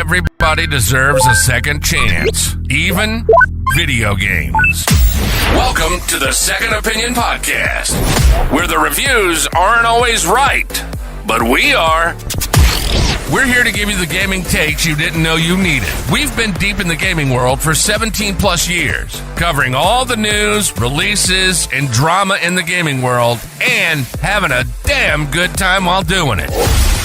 Everybody deserves a second chance, even video games. Welcome to the Second Opinion Podcast, where the reviews aren't always right, but we are. We're here to give you the gaming takes you didn't know you needed. We've been deep in the gaming world for 17 plus years, covering all the news, releases, and drama in the gaming world, and having a damn good time while doing it.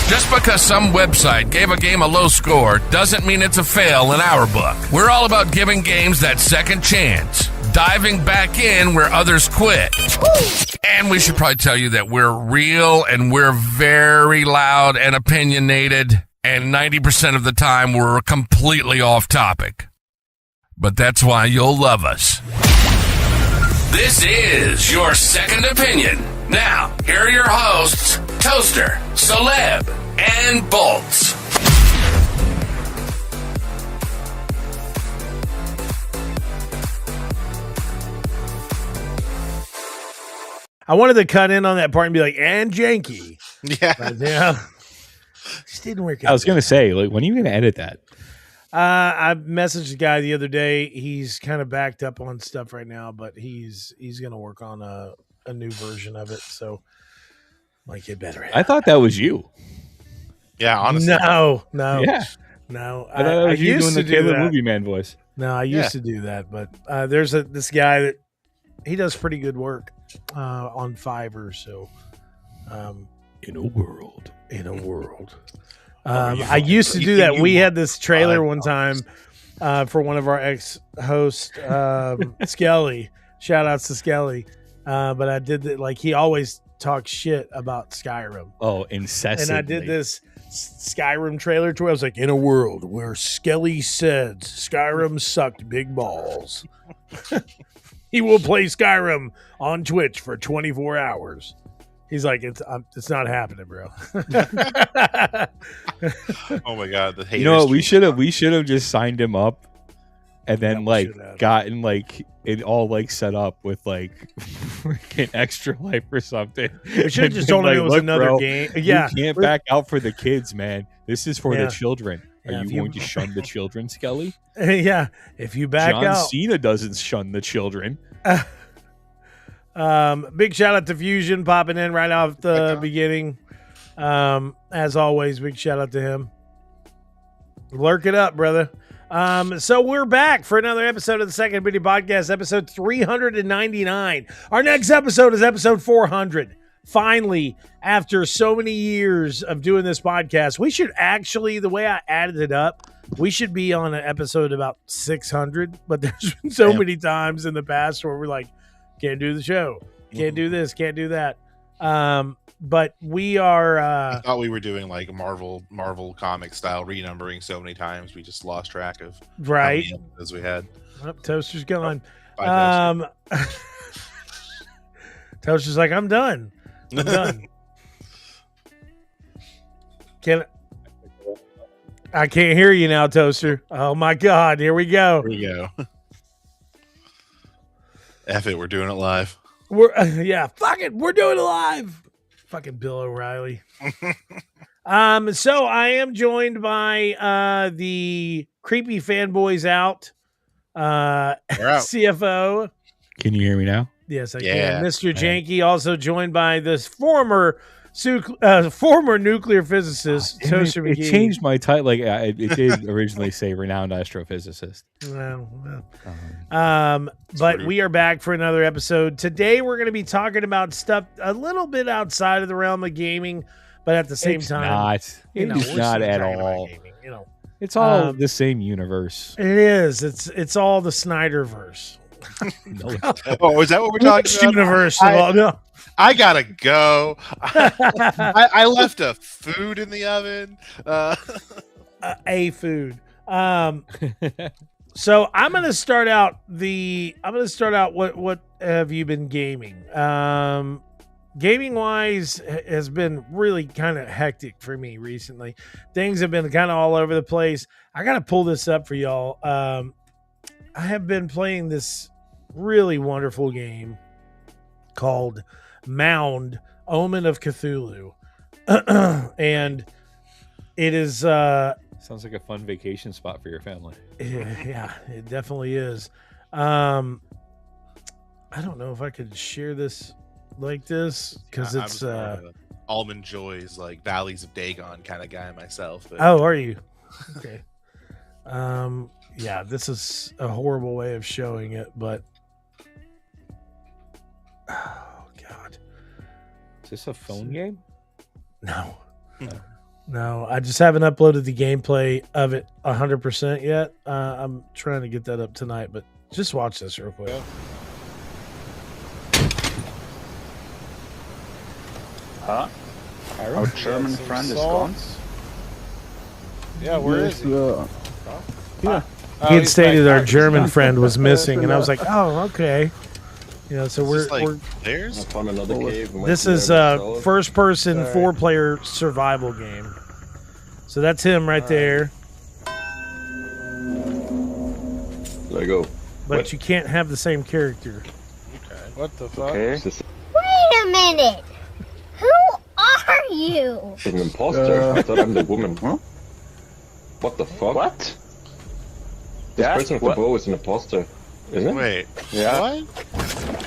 Just because some website gave a game a low score doesn't mean it's a fail in our book. We're all about giving games that second chance, diving back in where others quit. And we should probably tell you that we're real and we're very loud and opinionated, and 90% of the time we're completely off topic. But that's why you'll love us. This is your Second Opinion. Now, here are your hosts, Toaster, Celeb, and Bolts. I wanted to cut in on that part and be like, and janky. Yeah. But, yeah. Just didn't work out. I was going to say, like, when are you going to edit that? I messaged a guy the other day. He's kind of backed up on stuff right now, but he's going to work on a new version of it. So, like, it better. I thought that was you. Yeah, honestly. No. Yeah. No. I thought that was you doing the Taylor that. Movie Man voice. No, I used to do that, but there's this guy that he does pretty good work on Fiverr. So, In a world. I used to do that. We had this trailer one time for one of our ex-hosts, Skelly. Shout outs to Skelly. But I did that. Like, he always talks shit about Skyrim. Oh, incessantly. And I did this Skyrim trailer to where I was like, in a world where Skelly said Skyrim sucked big balls. He will play Skyrim on Twitch for 24 hours. He's like, it's not happening, bro. Oh my god, the haters. You know what? We should have just signed him up, and then gotten it all set up with freaking Extra Life or something. We should have just told him it was another game. Yeah, you can't back out for the kids, man. This is for the children. Are Yeah, you going to shun the children, Skelly? Yeah, if you back John out. Cena doesn't shun the children. Big shout out to Fusion popping in right off the beginning. As always, big shout out to him. Lurk it up, brother. So we're back for another episode of the Second Opinion Podcast, episode 399. Our next episode is episode 400. Finally, after so many years of doing this podcast, we should actually, the way I added it up, we should be on an episode about 600. But there's been so many times in the past where we're like, can't do the show, can't do this, can't do that. But we are. I thought we were doing like Marvel comic style renumbering so many times we just lost track of right as we had. Oh, Toaster's gone. Bye, Toaster's like, I'm done. I can't hear you now, Toaster. Oh my God, here we go. Here we go. F it, we're doing it live. Fuck it, we're doing it live. Fucking Bill O'Reilly. So I am joined by the creepy fanboys out, CFO. Can you hear me now? Yes, I can. Mr. Janky, also joined by this former nuclear physicist, Toaster McGee. It changed my title. It did originally say renowned astrophysicist. But we are back for another episode. Today we're going to be talking about stuff a little bit outside of the realm of gaming, but at the same time, it's not at all. Gaming, it's all the same universe. It is. It's all the Snyderverse. Oh, is that what we're talking about? Universe. I gotta go. I left a food in the oven. A food. So I'm gonna start out what have you been gaming? Gaming wise has been really kind of hectic for me recently. Things have been kind of all over the place. I gotta pull this up for y'all. I have been playing this really wonderful game called Mound, Omen of Cthulhu. And it is Sounds like a fun vacation spot for your family. Yeah, it definitely is. I don't know if I could share this like this because it's Almond Joy's like Valleys of Dagon kind of guy myself. But... Oh, are you? Okay. Yeah, this is a horrible way of showing it, but oh god. Is this a phone game? No. No, I just haven't uploaded the gameplay of it 100% yet. I'm trying to get that up tonight, but just watch this real quick. Huh? Our German friend is gone. Yeah, where is he? Yeah. He had stated our German friend was missing, and I was like, "Oh, okay." You know, so we're there's I found another cave. this is a first-person 4-player survival game. So that's him right there. There you go. But you can't have the same character. okay. What the fuck? Okay. Wait a minute. Who are you? She's an imposter. I thought I'm the woman. Huh? What the fuck? What? This person with the bow is an imposter, isn't it? Wait. Yeah. What?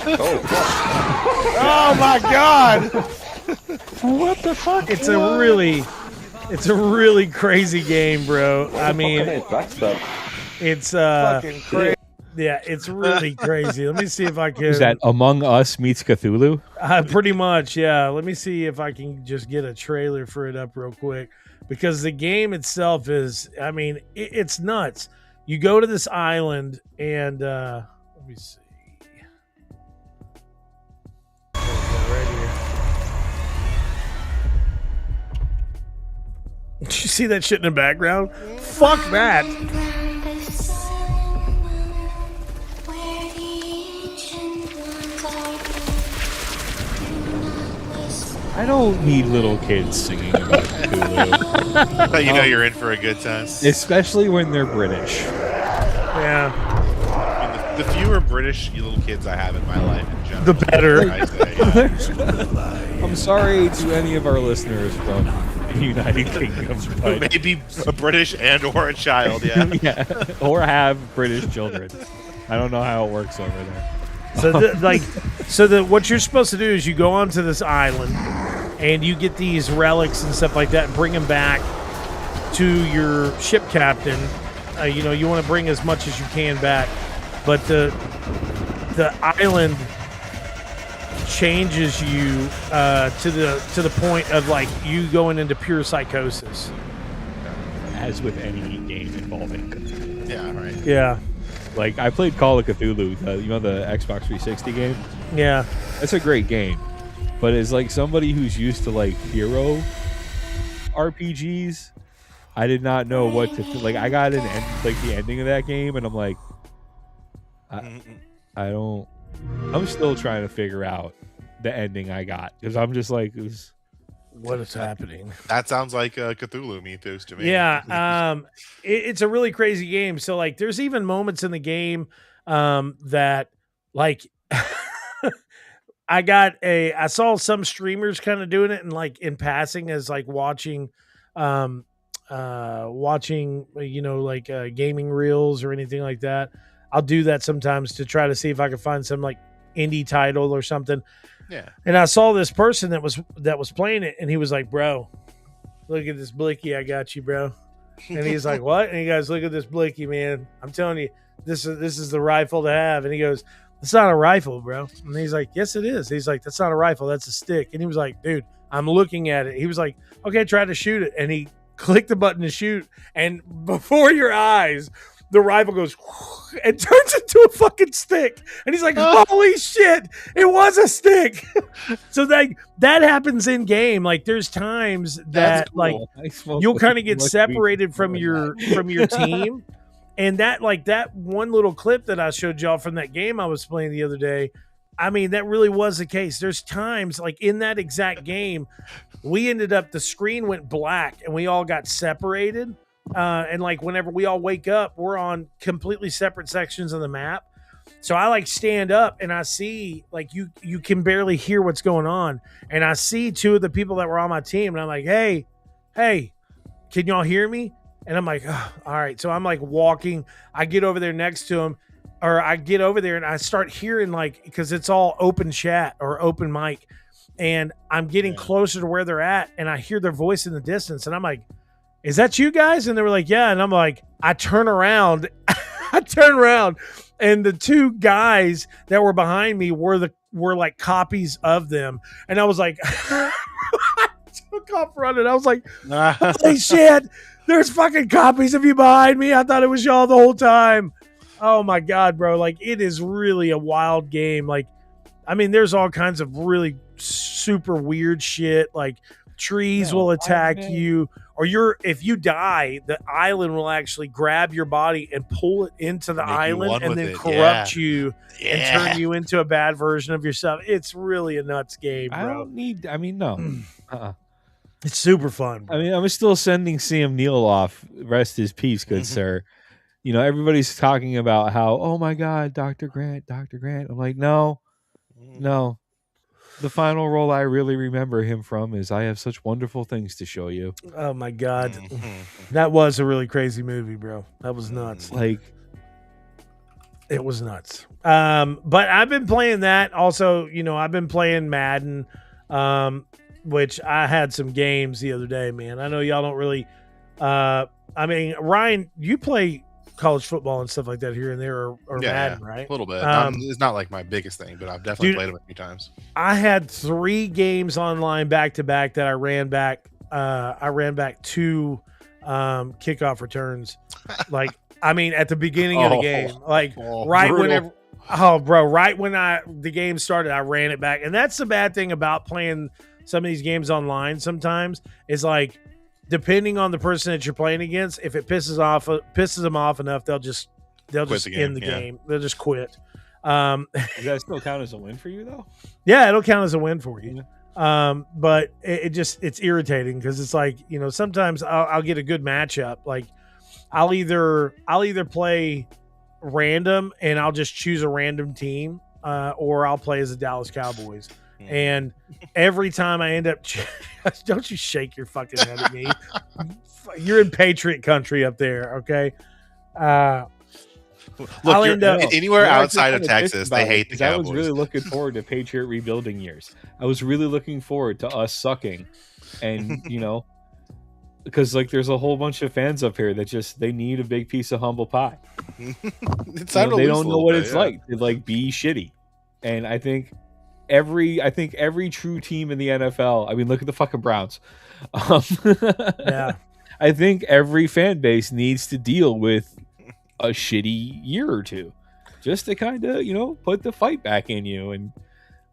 Oh fuck! Oh my god! What the fuck? It's a really crazy game, bro. I mean, it's Fucking crazy. yeah, it's really crazy. Let me see if I can. Is that Among Us meets Cthulhu? Pretty much, yeah. Let me see if I can just get a trailer for it up real quick, because the game itself is, I mean, it's nuts. You go to this island and let me see. Right here. Did you see that shit in the background? Fuck that. I don't need little kids singing about Cthulhu. But you know you're in for a good time. Especially when they're British. Yeah. I mean, the fewer British little kids I have in my life in general, The better. I say, yeah. I'm sorry to any of our listeners from the United Kingdom, but Maybe a British and or a child, yeah. yeah, or have British children. I don't know how it works over there. So what you're supposed to do is you go onto this island and you get these relics and stuff like that and bring them back to your ship captain. You know, you want to bring as much as you can back, but the island changes you to the point of like you going into pure psychosis. As with any game involving Cthulhu. Yeah, right. Yeah. Like, I played Call of Cthulhu, you know, the Xbox 360 game? Yeah. That's a great game. But as, like, somebody who's used to, like, hero RPGs, I did not know what to... Like, I got the ending of that game, and I'm like... I don't... I'm still trying to figure out the ending I got. Because I'm just like... What is happening? That sounds like a Cthulhu mythos to me. Yeah, it's a really crazy game. So like, there's even moments in the game that like I saw some streamers kind of doing it and like in passing as like watching you know, like gaming reels or anything like that. I'll do that sometimes to try to see if I can find some like indie title or something. Yeah. And I saw this person that was playing it, and he was like, "Bro, look at this blicky I got you, bro." And he's like, "What?" And he goes, "Look at this blicky, man. I'm telling you, this is the rifle to have." And he goes, "It's not a rifle, bro." And he's like, "Yes, it is." He's like, "That's not a rifle. That's a stick." And he was like, "Dude, I'm looking at it." He was like, "Okay, try to shoot it." And he clicked the button to shoot, and before your eyes, the rifle goes and turns into a fucking stick. And he's like, holy shit, it was a stick. So that happens in game. Like there's times that like you'll kind of get separated from your team. And that one little clip that I showed y'all from that game I was playing the other day, I mean, that really was the case. There's times like in that exact game, we ended up, the screen went black and we all got separated. And like whenever we all wake up, we're on completely separate sections of the map. So I like stand up and I see like you can barely hear what's going on. And I see two of the people that were on my team and I'm like, hey, can y'all hear me? And I'm like, oh, all right. So I'm like walking. I get over there next to him, or I get over there and I start hearing like, because it's all open chat or open mic. And I'm getting closer to where they're at. And I hear their voice in the distance. And I'm like, is that you guys? And they were like, yeah. And I'm like, I turn around. And the two guys that were behind me were like copies of them. And I was like, I took off running. I was like, holy shit. There's fucking copies of you behind me. I thought it was y'all the whole time. Oh my God, bro. Like, it is really a wild game. Like, I mean, there's all kinds of really super weird shit. Like, trees will attack you, or if you die, the island will actually grab your body and pull it into the island and then corrupt you and turn you into a bad version of yourself. It's really a nuts game, bro. No. It's super fun, bro. I mean, I'm still sending Sam Neill off. Rest his peace, good sir. You know, everybody's talking about how, oh my God, Dr. Grant. I'm like, no. The final role I really remember him from is I Have Such Wonderful Things to Show You. Oh my God. That was a really crazy movie, bro. That was nuts. Like, it was nuts. But I've been playing that. Also, you know, I've been playing Madden, which I had some games the other day, man. I know y'all don't really, I mean, Ryan, you play college football and stuff like that here and there, or Madden, right? A little bit. It's not like my biggest thing, but I've definitely played it a few times. I had 3 games online back to back that I ran back. I ran back 2 kickoff returns. Like, I mean, at the beginning of the game, like right brutal. right when the game started, I ran it back. And that's the bad thing about playing some of these games online sometimes, is like, depending on the person that you're playing against, if it pisses them off enough, they'll just end the game. They'll just quit. Does that still count as a win for you though? Yeah, it'll count as a win for you. But it's irritating because it's like, you know, sometimes I'll get a good matchup. Like, I'll either play random and I'll just choose a random team, or I'll play as the Dallas Cowboys. And every time I end up, don't you shake your fucking head at me. You're in Patriot country up there, okay? Look, anywhere outside of Texas, they hate the Cowboys. I was really looking forward to Patriot rebuilding years. I was really looking forward to us sucking. And, you know, because like there's a whole bunch of fans up here that they need a big piece of humble pie. They don't know what it's like to like be shitty. And I think every true team in the NFL, I mean, look at the fucking Browns. Yeah. I think every fan base needs to deal with a shitty year or two just to kind of, you know, put the fight back in you. And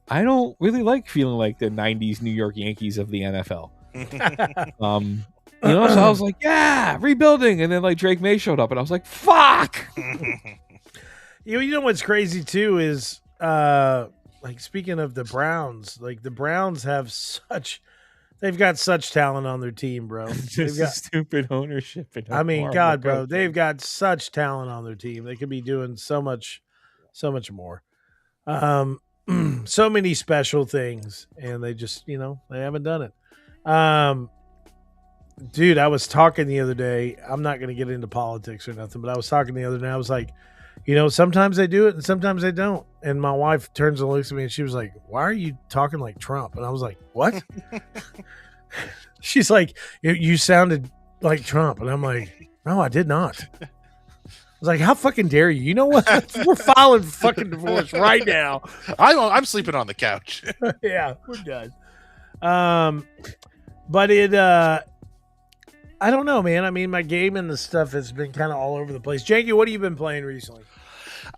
I don't really like feeling like the 90s New York Yankees of the NFL. You know, so I was like, yeah, rebuilding. And then like Drake May showed up and I was like, fuck. You know what's crazy too is, like, speaking of the Browns, like the Browns they've got such talent on their team, bro. They've got stupid ownership. I mean, God, bro, they've got such talent on their team. They could be doing so much more. So many special things, and they just, you know, they haven't done it. Dude, I was talking the other day. I'm not going to get into politics or nothing, but I was talking the other day. I was like, you know, sometimes they do it and sometimes they don't. And my wife turns and looks at me and she was like, why are you talking like Trump? And I was like, what? She's like, you sounded like Trump. And I'm like, no, I did not. I was like, how fucking dare you? You know what? We're filing fucking divorce right now. I'm sleeping on the couch. Yeah, we're done. But I don't know, man. I mean, my game and the stuff has been kind of all over the place. Janky, what have you been playing recently?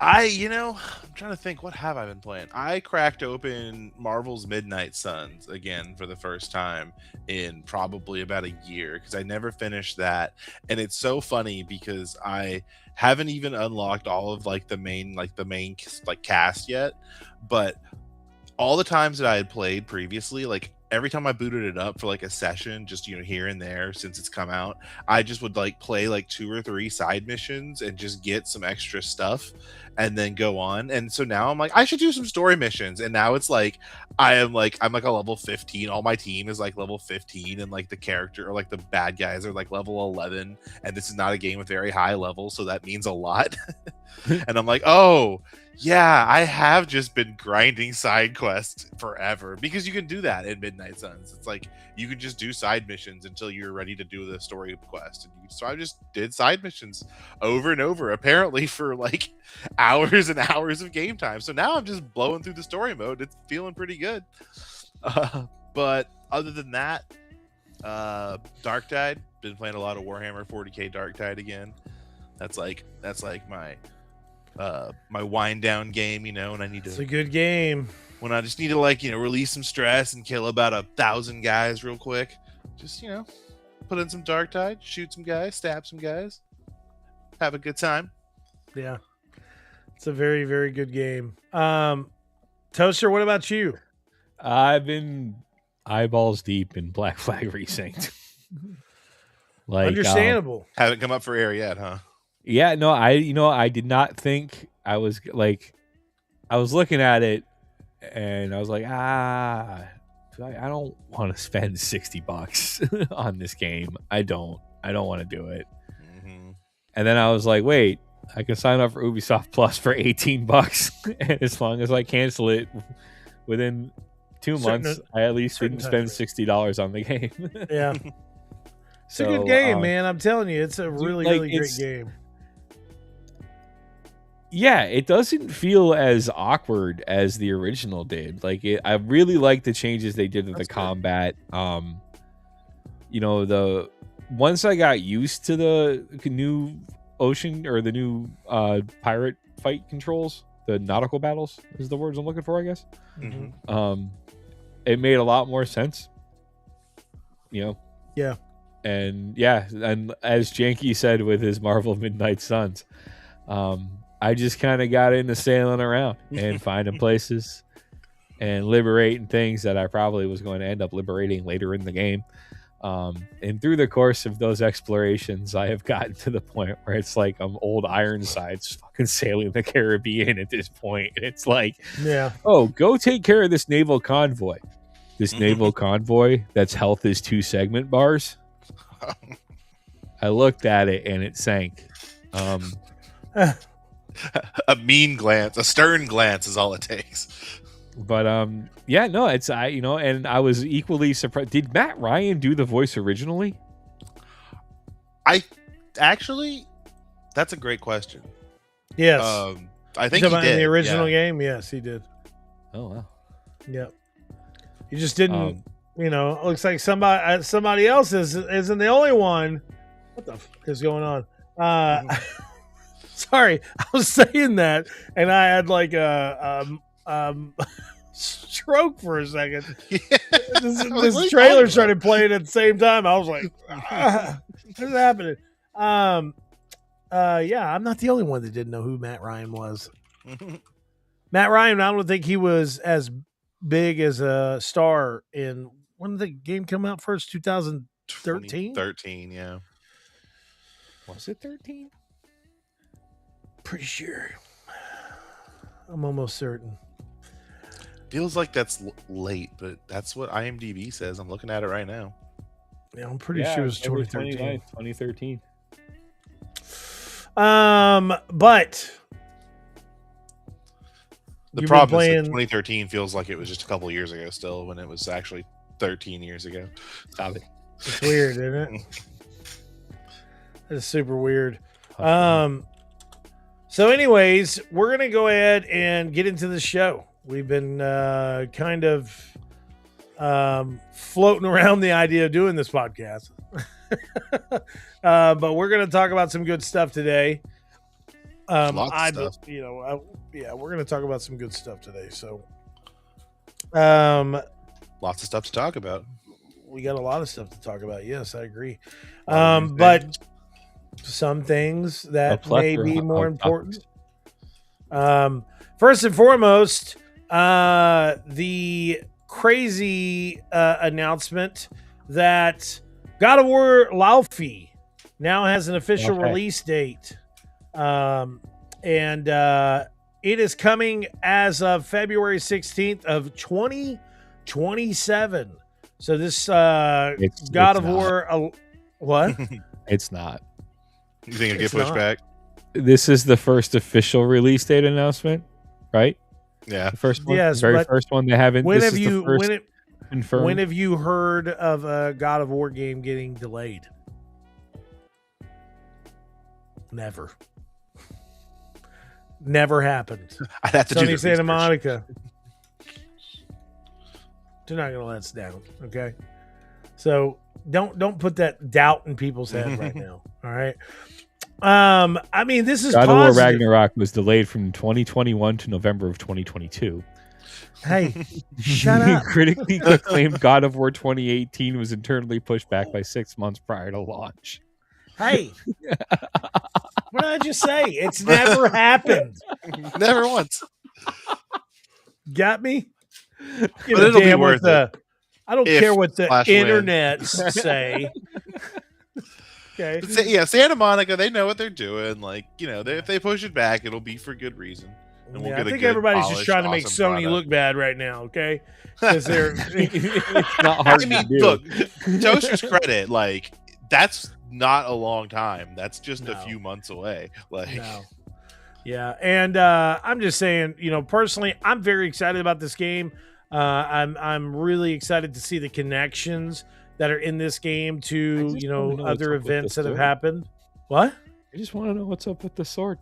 I'm trying to think, what have I been playing? I cracked open Marvel's Midnight Suns again for the first time in probably about a year because I never finished that. And it's so funny because I haven't even unlocked all of like the main cast yet, but all the times that I had played previously, like every time I booted it up for like a session, just here and there since it's come out, I just would like play like 2 or 3 side missions and just get some extra stuff and then go on. And so now I'm like, I should do some story missions. And now it's like I'm like a level 15. All my team is like level 15, and like the character or like the bad guys are like level 11. And this is not a game with very high levels, so that means a lot. And I'm like, oh yeah, I have just been grinding side quests forever, because you can do that in Midnight Suns. It's like you can just do side missions until you're ready to do the story quest. So I just did side missions over and over, apparently for like hours and hours of game time. So now I'm just blowing through the story mode. It's feeling pretty good. But other than that, Darktide, been playing a lot of Warhammer 40k Darktide again. That's like my my wind down game, and I need to. It's a good game. When I just need to release some stress and kill about 1,000 guys real quick, just put in some Darktide, shoot some guys, stab some guys, have a good time. Yeah, it's a very, very good game. Toaster, what about you? I've been eyeballs deep in Black Flag Precinct. Understandable. Haven't come up for air yet, huh? Yeah, no, I did not think I was I was looking at it and I was like, I don't want to spend $60 on this game. I don't want to do it. Mm-hmm. And then I was like, wait, I can sign up for Ubisoft Plus for $18, and as long as I cancel it within 2 months, I at least didn't spend $60 on the game. Yeah. It's a good game, man. I'm telling you, it's a really great game. Yeah, it doesn't feel as awkward as the original did. I really like the changes they did to the combat. The once I got used to the new ocean or the new pirate fight controls, the nautical battles is the words I'm looking for, I guess. Mm-hmm. It made a lot more sense. Yeah. And as Janky said with his Marvel Midnight Suns, I just kind of got into sailing around and finding places and liberating things that I probably was going to end up liberating later in the game. And through the course of those explorations, I have gotten to the point where it's like I'm old Ironsides fucking sailing the Caribbean at this point. It's like, oh, go take care of this naval convoy. This naval convoy that's health is 2 segment bars. I looked at it and it sank. A mean glance, a stern glance is all it takes. But it's and I was equally surprised. Did Matt Ryan do the voice originally? That's a great question. Yes. I think he did. In the original game, yes, he did. Oh wow. Yep. He just didn't. It looks like somebody else isn't the only one. What the fuck is going on? Sorry, I was saying that, and I had like a stroke for a second. This trailer started playing at the same time. I was like, what's happening? I'm not the only one that didn't know who Matt Ryan was. Matt Ryan, I don't think he was as big as a star in when did the game come out first? 2013? 13, yeah. Was it 13? Pretty sure. I'm almost certain. Feels like that's late, but that's what IMDb says. I'm looking at it right now. Yeah, I'm pretty sure it was 2013. 2013. But the problem is that 2013 feels like it was just a couple years ago still, when it was actually 13 years ago. Stop it. It's weird, isn't it? It's super weird. So anyways, we're going to go ahead and get into the show. We've been kind of floating around the idea of doing this podcast. But we're going to talk about some good stuff today. Lots of stuff. We're going to talk about some good stuff today. So lots of stuff to talk about. We got a lot of stuff to talk about. Yes, I agree. But some things that may be more important. First and foremost, the crazy announcement that God of War Laufey now has an official release date. And it is coming as of February 16th of 2027. So this God of War... what? It's not. You think it'll get pushed back? This is the first official release date announcement, right? Yeah. The first one? Yes, the very but first one they haven't. When this have is you... the first When it, confirmed. when have you heard of a God of War game getting delayed? Never. Never happened. I'd have to do Sony the Santa research. Monica. They're not gonna let us down, okay? So don't put that doubt in people's head right now. All right. I mean, this is God of War positive. Ragnarok was delayed from 2021 to November of 2022. Hey, shut up. Critically acclaimed God of War 2018 was internally pushed back by 6 months prior to launch. Hey, what did I just say? It's never happened. Never once. Got me? But it'll be worth it. I don't If care what the Flash internets say. Okay. But yeah, Santa Monica, they know what they're doing. Like, you know, if they push it back, it'll be for good reation. And we'll Yeah, get I a think good, everybody's just polished, trying to make awesome Sony product. look bad right now, okay? Because they're It's not hard I mean, to do. look, Toaster's credit, like, that's not a long time. That's just a No. few months away. Like, no. Yeah, and I'm just saying, you know, personally, I'm very excited about this game. I'm really excited to see the connections that are in this game to, just you wanna know, know what's other up with events the that have story. happened. What? I just want to know what's up with the sword.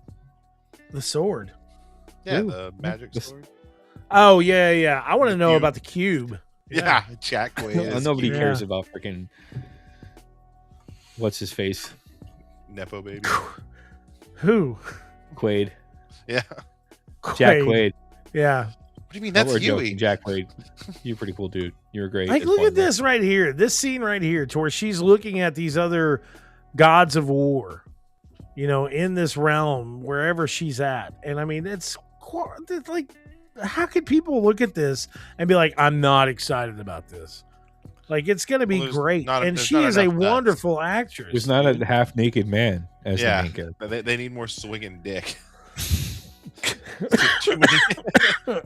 The sword. yeah, Ooh. the magic The- sword. Oh, yeah. I want to The know cube. about the cube. Yeah, Jack Quaid. is Nobody cute. cares about freaking what's his face, Nepo baby. Who? Quaid, Yeah. Jack Quaid. Yeah. What do you mean? No, That's we're Huey. joking, Jack Quaid. You're a pretty cool dude. You're great. Like, It's look fun, at this right here. This scene right here, to where she's looking at these other gods of war, you know, in this realm, wherever she's at. And I mean, it's like, how could people look at this and be like, I'm not excited about this? Like, it's going to be Well, there's great. not- And there's she not is a enough nuts. wonderful actress. There's not a half naked man as Yeah. the main character. They need more swinging dick. Too many-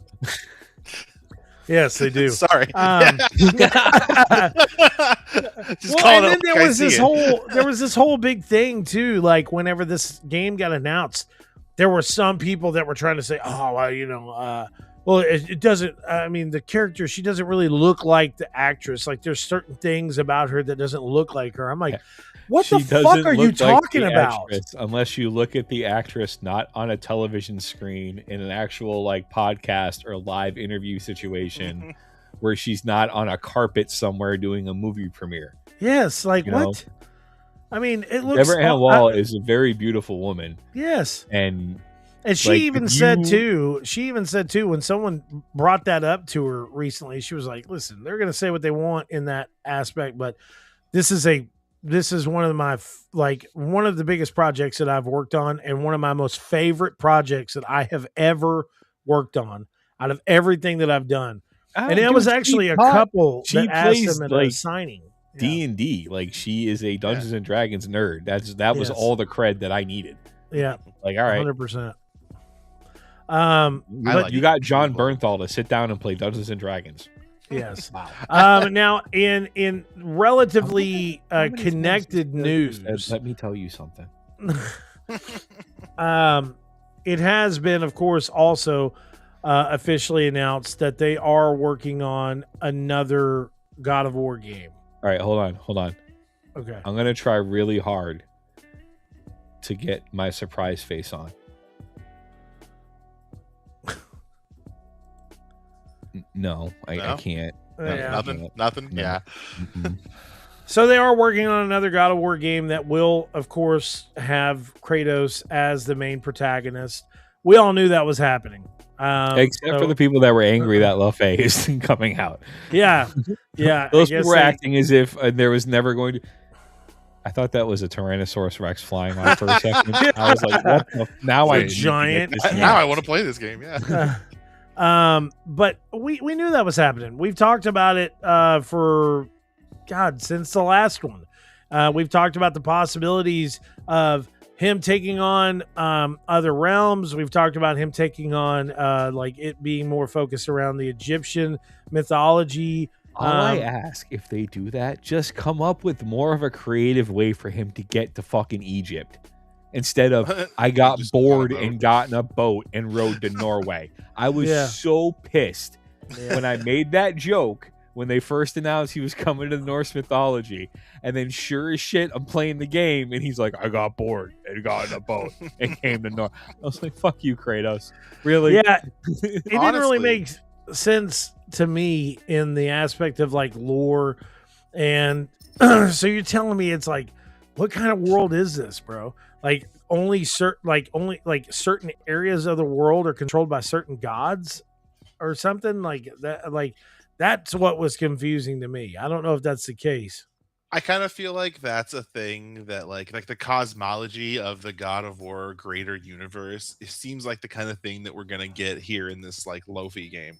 Yes, they do. Sorry. Well, Just call and it then like there I was see this it. there was this whole big thing too. Like, whenever this game got announced, there were some people that were trying to say, "Oh, well, you know, well, it doesn't." I mean, the character, she doesn't really look like the actress. Like, there's certain things about her that doesn't look like her. I'm like, what the She fuck doesn't are you look like talking the about? actress unless you look at the actress not on a television screen in an actual like podcast or live interview situation where she's not on a carpet somewhere doing a movie premiere. Yes, like You know? what? I mean, it looks. Deborah Ann Wall is a very beautiful woman, yes. and And she Like, even if said you- too, when someone brought that up to her recently, she was like, listen, they're going to say what they want in that aspect, but this is one of my, one of the biggest projects that I've worked on, and one of my most favorite projects that I have ever worked on out of everything that I've done. And it was actually a couple she that asked plays, him at a like, signing. D&D. Like, she is a Dungeons and Dragons nerd. That was Yes. all the cred that I needed. Yeah, Like, all right, 100%. I But like you got John Bernthal to sit down and play Dungeons and Dragons. yes. Now, in relatively connected news, Let me tell you something. it has been, of course, also officially announced that they are working on another God of War game. All right, hold on. Okay. I'm gonna try really hard to get my surprise face on. No, I No? can't. Yeah. Nothing. No. Yeah. Mm-mm. So they are working on another God of War game that will, of course, have Kratos as the main protagonist. We all knew that was happening. Except so- for the people that were angry that Laufey is coming out. Yeah. Yeah. Those I guess people were they- acting as if there was never going to. I thought that was a Tyrannosaurus Rex flying on for a second. I was like, what the? Now I It's a giant- need to get this Now game. I want to play this game. Yeah. But we knew that was happening. We've talked about it for since the last one. We've talked about the possibilities of him taking on other realms. We've talked about him taking on like it being more focused around the Egyptian mythology. All I ask, if they do that, just come up with more of a creative way for him to get to fucking Egypt. Instead of, I got bored and got in a boat and rode to Norway. I was so pissed when I made that joke when they first announced he was coming to the Norse mythology. And then sure as shit, I'm playing the game and he's like, I got bored and got in a boat and came to Norway. I was like, fuck you, Kratos. Really? Yeah. It didn't really make sense to me in the aspect of like lore. And so you're telling me it's like, what kind of world is this, bro? Like only certain areas of the world are controlled by certain gods or something like that. Like that's what was confusing to me. I don't know if that's the case. I kind of feel like that's a thing that like the cosmology of the God of War greater universe, it seems like the kind of thing that we're going to get here in this like Laufey game.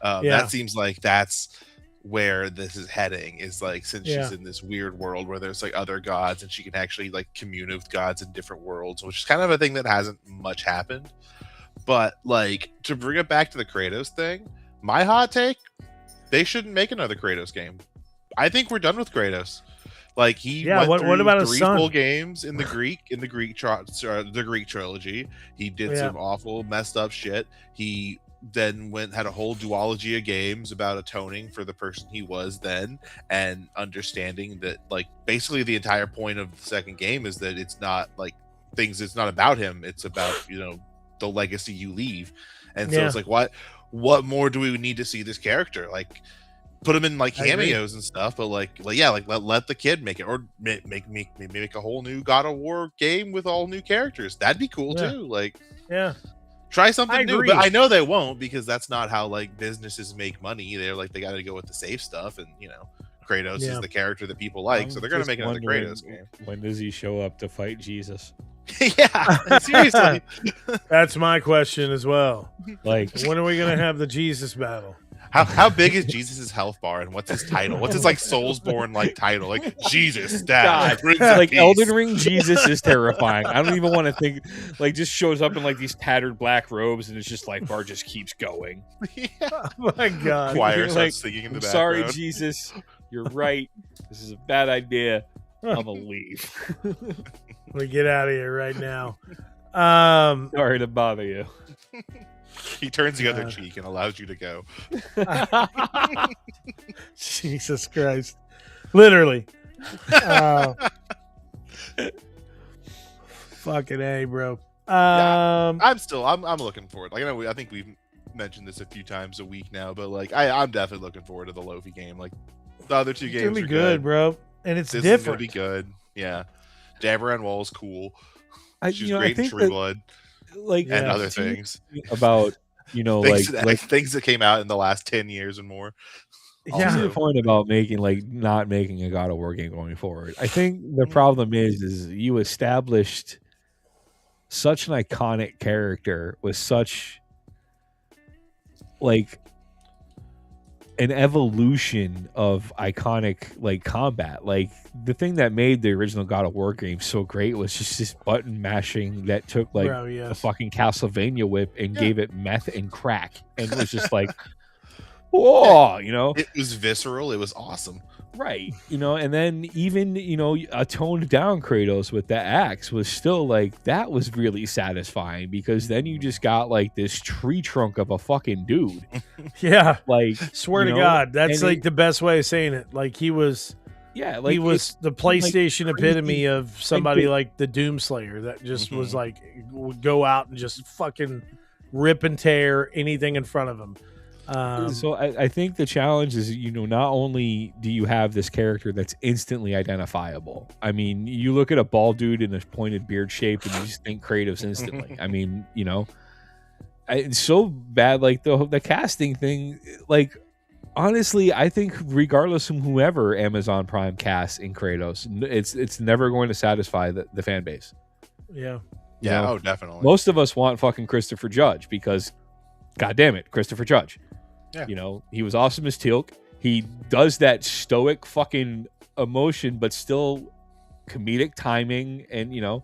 That seems like that's where this is heading, is like, since she's in this weird world where there's like other gods and she can actually like commune with gods in different worlds, which is kind of a thing that hasn't much happened. But like, to bring it back to the Kratos thing, my hot take, they shouldn't make another Kratos game. I think we're done with Kratos. Like he went through what about 3 full games in the Greek trilogy. He did some awful messed up shit. He then had a whole duology of games about atoning for the person he was then, and understanding that like basically the entire point of the second game is that it's not like it's not about him, it's about, you know, the legacy you leave. And so it's like, what more do we need to see this character? Like put him in like cameos and stuff, but let the kid make it, or make a whole new God of War game with all new characters. That'd be cool too. Like try something new, but I know they won't, because that's not how like businesses make money. They're like, they got to go with the safe stuff, and you know, Kratos is the character that people like, so they're gonna make another Kratos game. When does he show up to fight Jesus? Yeah, seriously. That's my question as well. Like, when are we gonna have the Jesus battle? How big is Jesus' health bar, and what's his title? What's his like Soulsborne like title? Like Jesus, Dad. Like Elden Ring Jesus is terrifying. I don't even want to think. Like, just shows up in like these tattered black robes, and it's just like bar just keeps going. Oh my God! Choir starts singing in the background. Sorry, Jesus. You're right. This is a bad idea. I'm gonna leave. We get out of here right now. Sorry to bother you. He turns the other cheek and allows you to go. Jesus Christ. Literally. Fucking A, bro. I'm looking forward. Like, I think we've mentioned this a few times a week now, but like I'm definitely looking forward to the Laufey game. Like the other 2 games it's gonna be are good, bro. And it's this different. Is gonna be good. Yeah. Jabber on Wall is cool. She's I great think in True Blood. Like, and other things about, you know, things that came out in the last 10 years and more. Yeah, the point about not making a God of War game going forward. I think the problem is you established such an iconic character with such like an evolution of iconic like combat. Like the thing that made the original God of War game so great was just this button mashing that took like a fucking Castlevania whip and gave it meth and crack, and it was just like, whoa, you know, it was visceral. It was awesome, right? You know, and then even, you know, a toned down Kratos with the axe was still like, that was really satisfying, because then you just got like this tree trunk of a fucking dude. Yeah, like, swear to God, that's like the best way of saying it. Like he was, like he was the PlayStation epitome of somebody like the Doomslayer that just was like, would go out and just fucking rip and tear anything in front of him. So I think the challenge is, you know, not only do you have this character that's instantly identifiable. I mean, you look at a bald dude in a pointed beard shape and you just think Kratos instantly. I mean, you know, it's so bad. Like the casting thing, like, honestly, I think regardless of whoever Amazon Prime casts in Kratos, it's never going to satisfy the fan base. Yeah. Yeah. You know, oh, definitely. Most of us want fucking Christopher Judge, because God damn it, Christopher Judge. Yeah. You know, he was awesome as Teal'c. He does that stoic fucking emotion, but still comedic timing, and you know,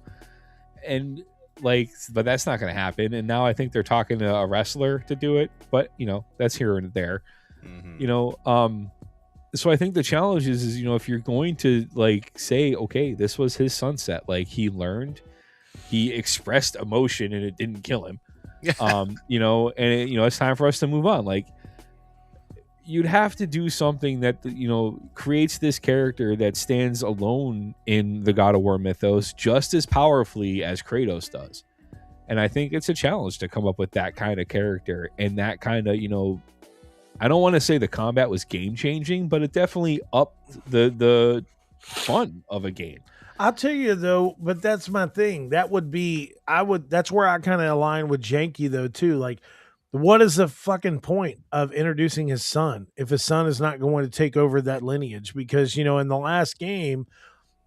and like, but that's not going to happen. And now I think they're talking to a wrestler to do it, but you know, that's here and there. You know, so I think the challenge is, you know, if you're going to like say, okay, this was his sunset, like he learned, he expressed emotion, and it didn't kill him. You know, and you know, it's time for us to move on. Like, you'd have to do something that, you know, creates this character that stands alone in the God of War mythos just as powerfully as Kratos does. And I think it's a challenge to come up with that kind of character and that kind of, you know, I don't want to say the combat was game changing, but it definitely upped the fun of a game. I'll tell you though, but that's my thing. That's where I kind of align with Janky though too. Like, what is the fucking point of introducing his son if his son is not going to take over that lineage? Because, you know, in the last game,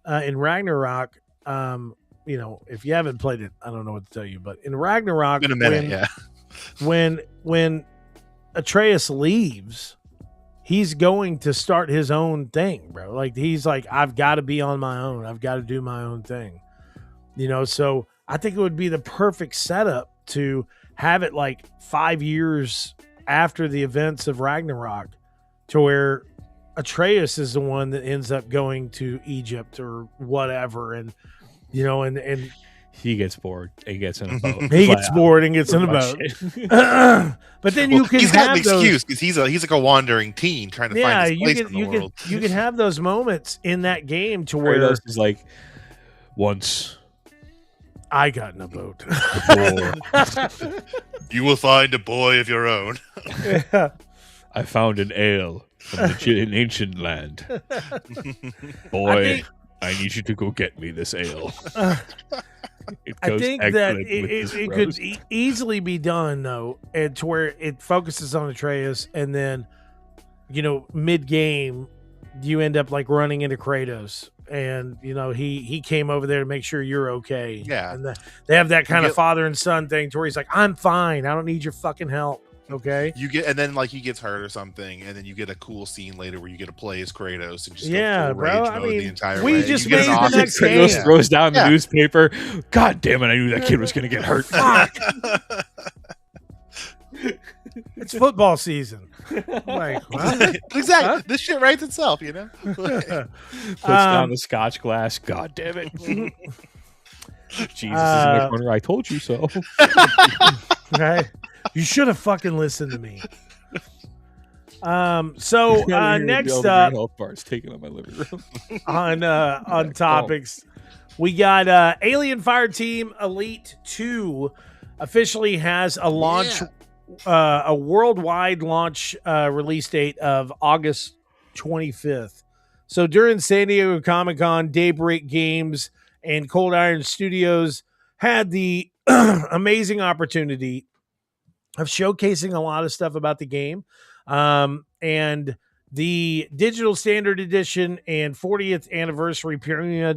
in Ragnarok, you know, if you haven't played it, I don't know what to tell you, but in Ragnarok, in a minute, when Atreus leaves, he's going to start his own thing, bro. Like, he's like, I've got to be on my own. I've got to do my own thing. You know, so I think it would be the perfect setup to have it like 5 years after the events of Ragnarok, to where Atreus is the one that ends up going to Egypt or whatever. And, you know, and he gets bored and gets in a boat. He gets bored and gets in a boat. But then you can he's have got an excuse because he's like a wandering teen trying to find his place in the world. You can have those moments in that game to where Kratos is like, once I got in a boat. You will find a boy of your own. I found an ale from an ancient land. Boy, I need you to go get me this ale. I think that it could easily be done though, and to where it focuses on Atreus, and then, you know, mid game you end up like running into Kratos, and you know he came over there to make sure you're okay. Yeah, and they have that kind of father and son thing to where he's like, I'm fine, I don't need your fucking help. Okay, and then like he gets hurt or something, and then you get a cool scene later where you get to play as Kratos and just go full rage mode the entire we way. just made the next game. Kratos throws down the newspaper. God damn it! I knew that kid was gonna get hurt. Fuck. It's football season. Like, what? Exactly. Huh? This shit writes itself, you know. Puts down the scotch glass. God damn it. Jesus is in the corner. I told you so. Right? You should have fucking listened to me. So next up, health bars taken on my living room. on topics, we got Alien Fireteam Elite 2 officially has a launch, a worldwide launch release date of August 25th. So during San Diego Comic-Con, Daybreak Games and Cold Iron Studios had the amazing opportunity of showcasing a lot of stuff about the game. And the digital standard edition and 40th anniversary premium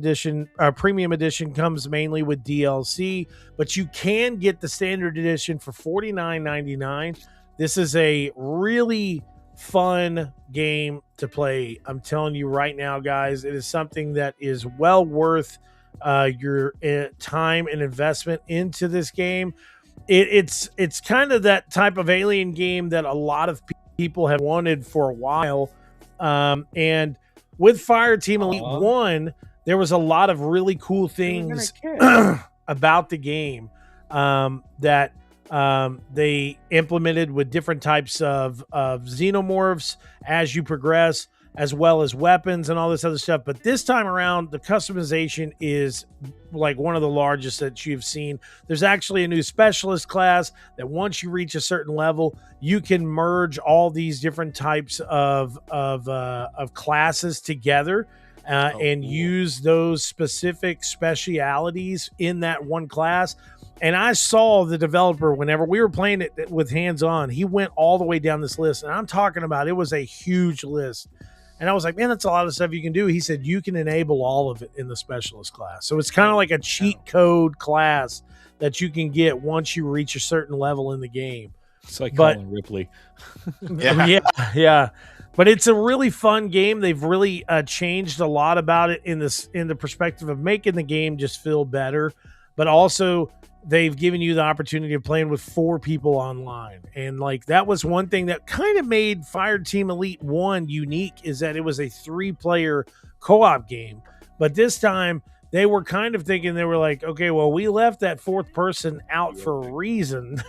edition comes mainly with DLC, but you can get the standard edition for $49.99. This is a really fun game to play. I'm telling you right now, guys, it is something that is well worth your time and investment into this game. It's kind of that type of alien game that a lot of people have wanted for a while. And with Fireteam Elite 1, there was a lot of really cool things about the game that they implemented with different types of xenomorphs as you progress, as well as weapons and all this other stuff. But this time around, the customization is like one of the largest that you've seen. There's actually a new specialist class that once you reach a certain level, you can merge all these different types of classes together and use those specific specialities in that one class. And I saw the developer, whenever we were playing it with hands-on, he went all the way down this list. And I'm talking about, it was a huge list. And I was like, man, that's a lot of stuff you can do. He said, you can enable all of it in the specialist class. So it's kind of like a cheat code class that you can get once you reach a certain level in the game. It's like But- Colin Ripley. Yeah. But it's a really fun game. They've really changed a lot about it in the perspective of making the game just feel better, but also they've given you the opportunity of playing with 4 people online. And like that was one thing that kind of made Fireteam Elite 1 unique, is that it was a 3-player co-op game. But this time they were kind of thinking, they were like, okay, well, we left that 4th person out for a reason.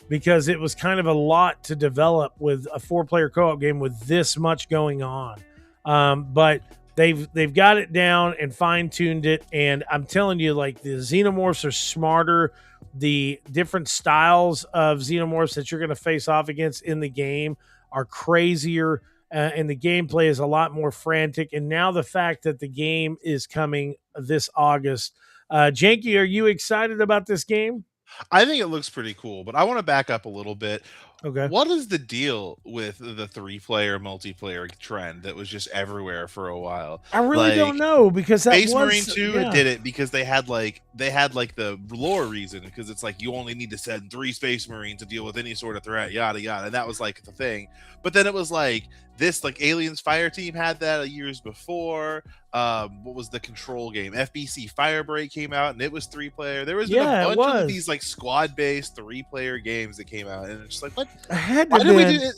Because it was kind of a lot to develop with a 4-player co-op game with this much going on. But they've got it down and fine-tuned it. And I'm telling you, like, the xenomorphs are smarter. The different styles of xenomorphs that you're going to face off against in the game are crazier. And the gameplay is a lot more frantic. And now the fact that the game is coming this August. Janky, are you excited about this game? I think it looks pretty cool, but I want to back up a little bit. Okay. What is the deal with the 3-player multiplayer trend that was just everywhere for a while? I really don't know, because that Space was, Marine 2 did it because they had like the lore reason, because it's like you only need to send 3 Space Marines to deal with any sort of threat, yada yada, and that was like the thing. But then it was like this, like Aliens Fireteam had that years before. What was the Control game? FBC Firebreak came out and it was 3-player. There was been a bunch of these like squad-based 3-player games that came out, and it's just like, what? Why did we do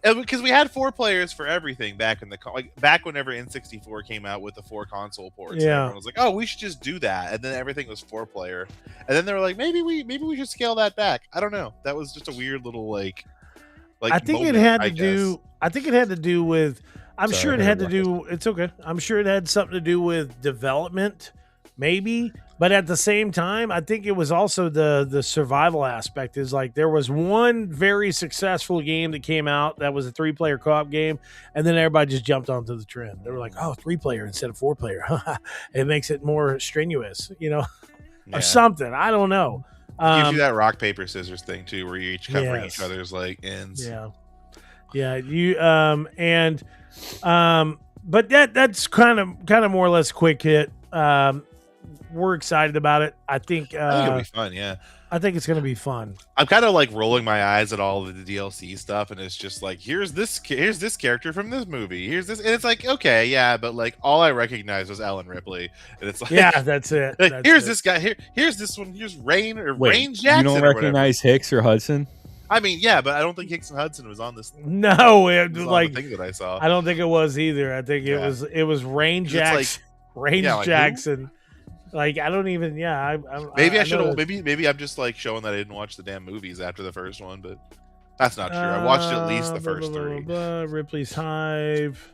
it? Because we had 4 players for everything back in the back whenever N64 came out with the 4 console ports. Yeah, everyone was like, oh, we should just do that, and then everything was 4-player, and then they were like, maybe we should scale that back. I don't know. That was just a weird little like. I think it had to do. I think it had to do with. I'm sure it had to do. It's okay. I'm sure it had something to do with development, maybe. But at the same time, I think it was also the survival aspect. Is like there was one very successful game that came out that was a 3-player co-op game, and then everybody just jumped onto the trend. They were like, "Oh, 3-player instead of 4-player. It makes it more strenuous, or something." I don't know. Gives you that rock paper scissors thing too, where you each covering each other's like ends. Yeah. You but that's kind of more or less quick hit. We're excited about it. I think it'll be fun. Yeah, I think it's going to be fun. I'm kind of like rolling my eyes at all of the DLC stuff, and it's just like, here's this character from this movie. Here's this, and it's like, okay, yeah, but like all I recognized was Alan Ripley, and it's like, yeah, that's it. Here's this guy. Here's this one. Here's Rain Rain Jackson. You don't recognize Hicks or Hudson? I mean, yeah, but I don't think Hicks and Hudson was on this. No, it was like the thing that I saw. I don't think it was either. I think it was Rain Jackson. Rain Jackson. Like I don't even. Yeah, maybe I should. Maybe I'm just like showing that I didn't watch the damn movies after the first one, but that's not true. I watched at least the first 3. Ripley's Hive.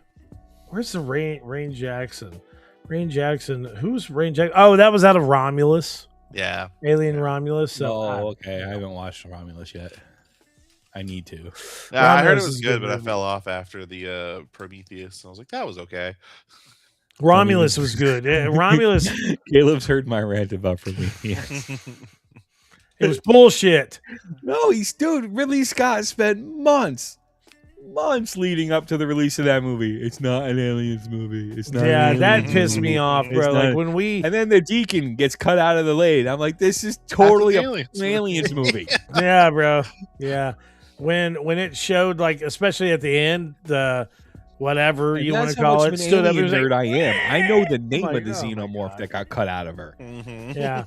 Where's the Rain Jackson? Rain Jackson. Who's Rain Jackson? Oh, that was out of Romulus. Yeah, Alien Romulus. So okay. I haven't watched Romulus yet. I need to. Yeah, I heard it was good, but I fell off after the Prometheus. I was like, that was okay. Romulus was good. Yeah, Romulus. Caleb's heard my rant about Prometheus. It was bullshit. No, Ridley Scott spent months leading up to the release of that movie. It's not an Aliens movie. It's not. Yeah, that pissed me off, bro. Like when and then the Deacon gets cut out of the lead. I'm like, this is totally an Aliens movie. Yeah, bro. Yeah. When it showed, like, especially at the end, the whatever you want to call it, stood up. Nerd I am. I know the name of the xenomorph that got cut out of her. Mm-hmm. Yeah.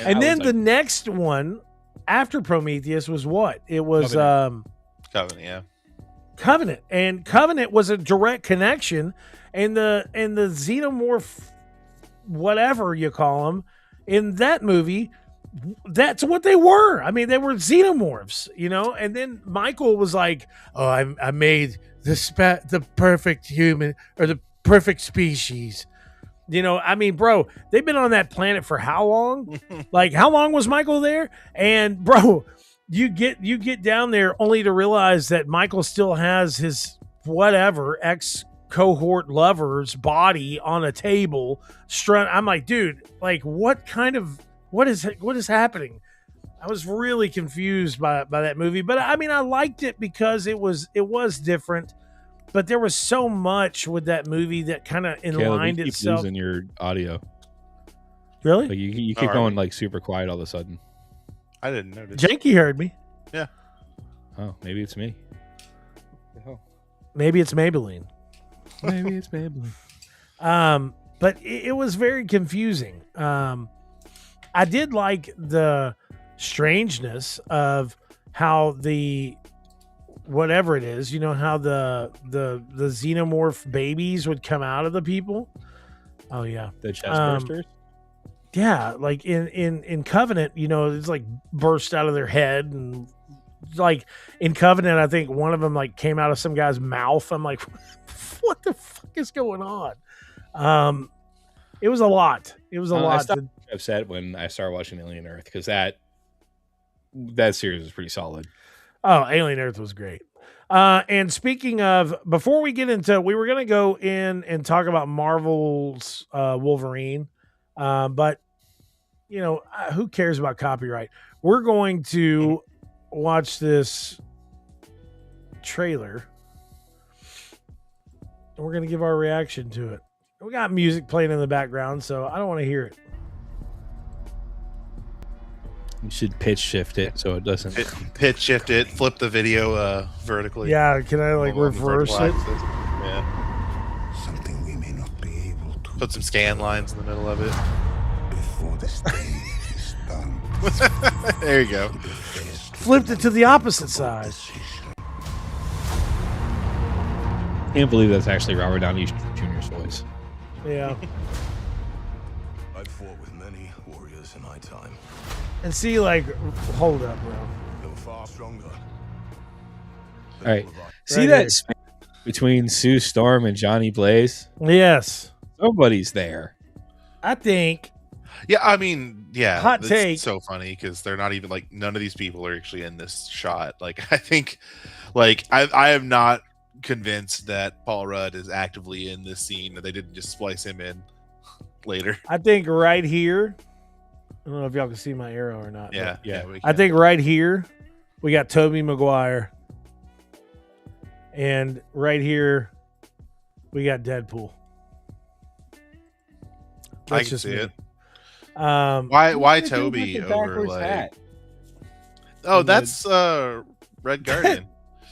and then the next one after Prometheus was what? It was Covenant, yeah. Covenant, and Covenant was a direct connection, and the xenomorph, whatever you call them, in that movie. That's what they were. I mean, they were xenomorphs, And then Michael was like, "Oh, I made the perfect human or the perfect species." I mean, bro, they've been on that planet for how long? Like, how long was Michael there? And bro, you get down there only to realize that Michael still has his whatever ex cohort lover's body on a table. I'm like, dude, like, what is happening? I was really confused by that movie, but I mean, I liked it because it was different, but there was so much with that movie that kind of inlined itself. Losing your audio. Really? Like you keep going like super quiet all of a sudden. I didn't notice. Janky heard me. Yeah. Oh, maybe it's me. Maybe it's Maybelline. Maybe it's Maybelline. But it was very confusing. I did like the strangeness of how the whatever it is, how the xenomorph babies would come out of the people. Oh yeah, The chest bursters. yeah. Like in Covenant, it's like burst out of their head, and like in Covenant, I think one of them like came out of some guy's mouth. I'm like, what the fuck is going on? It was a lot. It was a lot. I stopped upset when I started watching Alien Earth because that series was pretty solid. Oh, Alien Earth was great. And speaking of, before we get into, we were going to go in and talk about Marvel's Wolverine, but who cares about copyright? We're going to watch this trailer, and we're going to give our reaction to it. We got music playing in the background, so I don't want to hear it. You should pitch shift it so it doesn't. Pitch shift it, flip the video vertically. Yeah, can I like On the reverse vertical it? axis. Yeah. Something we may not be able to Put some scan lines in the middle of it. before this day is done. There you go. Flipped it to the opposite side. Can't believe that's actually Robert Downey Jr.'s voice. Yeah. I fought with many warriors in my time. And see, like, hold up, bro. They were far stronger. All right. See Right that here. space between Sue Storm and Johnny Blaze? Yes. Somebody's there. I think Yeah, I mean, yeah. Hot it's take. so funny because they're not even like none of these people are actually in this shot. Like, I think, like, I am not convinced that Paul Rudd is actively in this scene. That they didn't just splice him in later. right here. I don't know if y'all can see my arrow or not. Yeah, Yeah. we I can. think right here we got Tobey Maguire. And right here we got Deadpool. I That's can just see me. it. Um, Why Toby over like? Oh, that's Red Guardian.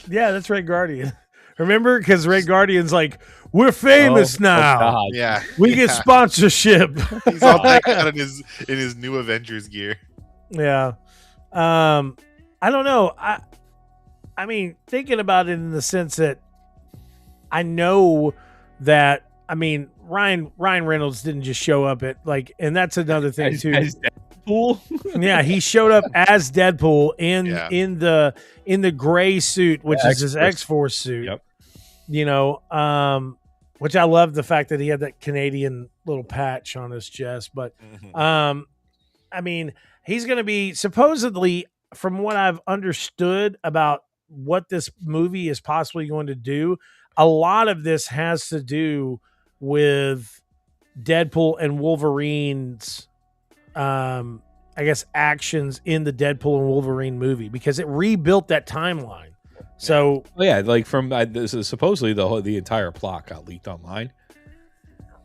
yeah, that's Red Guardian. Remember? Because Red Guardian's like, we're famous now. God. Yeah, We get sponsorship. he's all decked out in his new Avengers gear. Yeah. I don't know. I mean, thinking about it in the sense that I know that, I mean, Ryan Reynolds didn't just show up at like, and that's another thing too. As Deadpool? Yeah, he showed up as Deadpool Yeah. in the gray suit, which The is his X-Force. X-Force suit. Yep. Which I love the fact that he had that Canadian little patch on his chest. But I mean, he's going to be supposedly, from what I've understood about what this movie is possibly going to do, a lot of this has to do with Deadpool and Wolverine's, I guess, actions in the Deadpool and Wolverine movie, because it rebuilt that timeline. So Oh, yeah, like from this is supposedly the entire plot got leaked online.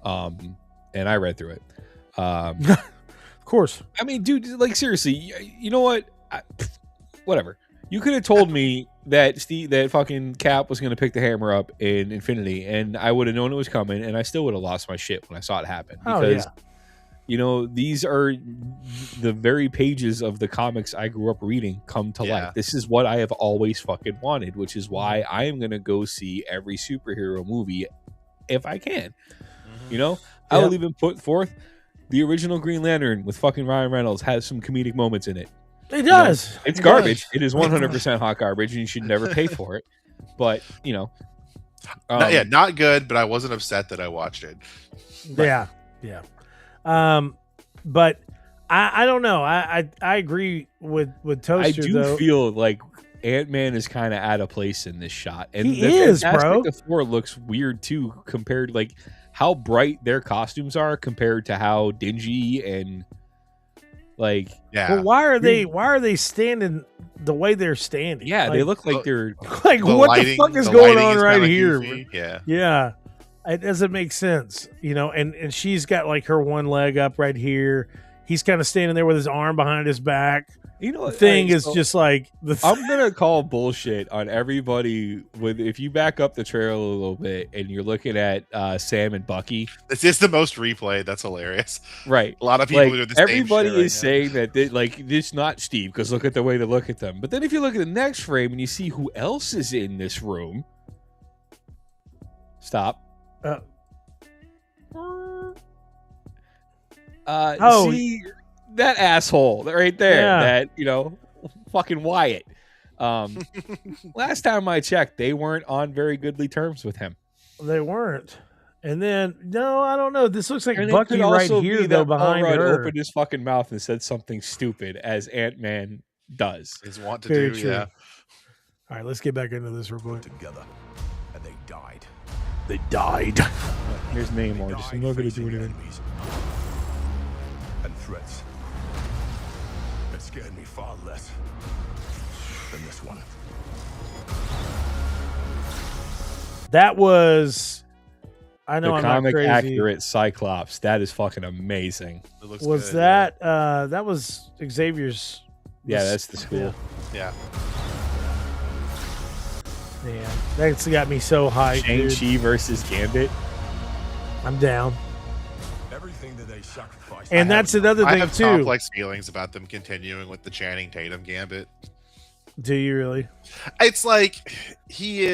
And I read through it. of course, I mean, dude, like seriously, you know what? Whatever. You could have told me that that fucking Cap was going to pick the hammer up in Infinity, and I would have known it was coming, and I still would have lost my shit when I saw it happen. Oh, Because, yeah. these are the very pages of the comics I grew up reading come to Yeah. life. This is what I have always fucking wanted, which is why I am going to go see every superhero movie if I can. I will even put forth the original Green Lantern with fucking Ryan Reynolds has some comedic moments in it. It does. It's It garbage. does. It is 100% hot garbage, and you should never pay for it. But Not good, but I wasn't upset that I watched it. Yeah. But I don't know. I agree with Toaster. I do though. feel like Ant-Man is kind of out of place in this shot, and He the is, Fantastic bro. Four looks weird too, compared like how bright their costumes are compared to how dingy and like. Yeah, Well, why are they standing the way they're standing? Yeah, they look like they're. like what the fuck is going on right here? Goofy. Yeah, Yeah. It doesn't make sense, and she's got like her one leg up right here. He's kind of standing there with his arm behind his back. You know, thing is just like I'm gonna call bullshit on everybody if you back up the trailer a little bit and you're looking at Sam and Bucky. This is the most replayed. That's hilarious. Right. A lot of people do the same everybody shit right is now. saying that it's not Steve because look at the way they look at them. But then if you look at the next frame and you see who else is in this room, stop. See that asshole right there, that, fucking Wyatt. Last time I checked, they weren't on very goodly terms with him. They weren't. And then, no, I don't know. This looks like And Bucky right here, though, behind her. Opened his fucking mouth and said something stupid, as Ant-Man does. Is want to Very do, true. yeah. All right, let's get back into this real quick. Together, and they died. They died. Here's Namor. Just I'm not going to do Facing anything. enemies and threats that scared me far less than this one. That was... I know The I'm comic not crazy. accurate Cyclops. That is fucking amazing. It looks Was good, that... that was Xavier's... Yeah, that's the school. Yeah. Yeah, that's got me so hyped, dude. Shang-Chi versus Gambit. I'm down. Everything that they sacrificed. And that's another I thing, have too. complex feelings about them continuing with the Channing Tatum gambit. Do you really? It's like he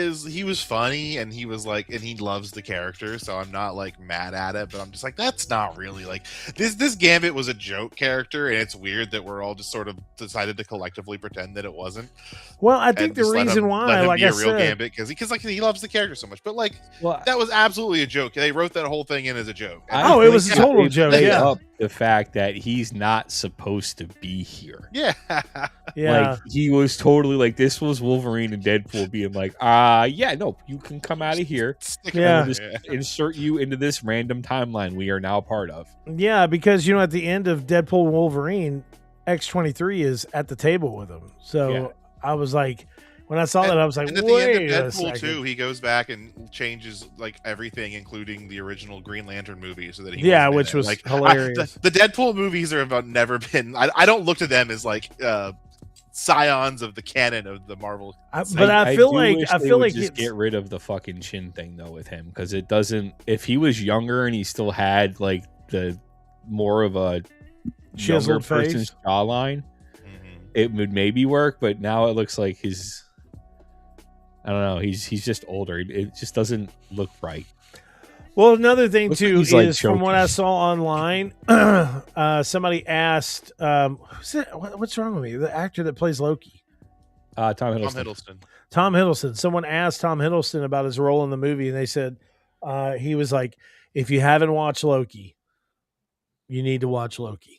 was funny and he was like, and he loves the character, so I'm not like mad at it, but I'm just like, that's not really like this Gambit was a joke character, and it's weird that we're all just sort of decided to collectively pretend that it wasn't. Well, I think And the just let reason him why, like be I a real said, Gambit because like he loves the character so much, but like Well, that was absolutely a joke. They wrote that whole thing in as a joke. I Oh, it think was a that total they joke, play yeah. up the fact that he's not supposed to be here. Yeah. yeah. Like he was totally like this was Wolverine and Deadpool being like, yeah, no, you can come out of here. Stick Yeah. him in Just there. insert you into this random timeline we are now part of. Yeah, because at the end of Deadpool and Wolverine, X-23 is at the table with him. So Yeah. I was like, when I saw that, I was like, And at wait the end a of Deadpool second. 2, he goes back and changes like everything, including the original Green Lantern movie, so that he Yeah, wasn't in which it. was like hilarious. The Deadpool movies are about never been. I don't look to them as like scions of the canon of the Marvel. But I feel do like wish I they feel would like just it's, get rid of the fucking chin thing though with him because it doesn't. If he was younger and he still had like the more of a younger Chiseled person's face. jawline, it would maybe work. But now it looks like his. I don't know. He's just older. It just doesn't look right. Well, another thing Looks like too he's, like, is from what I choking. saw online, somebody asked, who's it? What's wrong with me? The actor that plays Loki, Tom Tom Hiddleston. Hiddleston. Tom Hiddleston. Someone asked Tom Hiddleston about his role in the movie, and they said he was like, "If you haven't watched Loki, you need to watch Loki."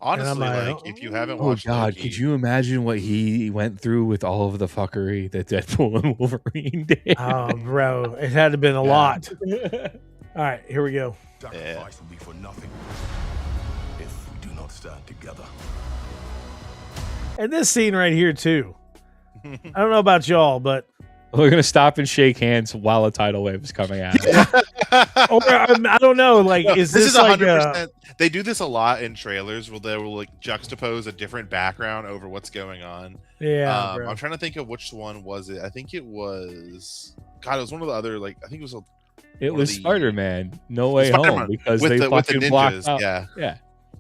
Honestly, like, like if you haven't Oh watched God! Loki, Could you imagine what he went through with all of the fuckery that Deadpool and Wolverine did? Oh, bro, it had to have been a lot. All right, here we go. Sacrifice will be for nothing if we do not stand together. And this scene right here too. I don't know about y'all, but We're gonna stop and shake hands while a tidal wave is coming at us. or, I don't know. Like, is this this is like 100%. They do this a lot in trailers where they will like juxtapose a different background over what's going on. yeah, bro. I'm trying to think of which one was it. I think it was. God, it was one of the other. Like I think it was. It One of was the- Spider-Man, No Way Home, Spider-Man because with they the fucking blocked ninjas, out. yeah. Yeah,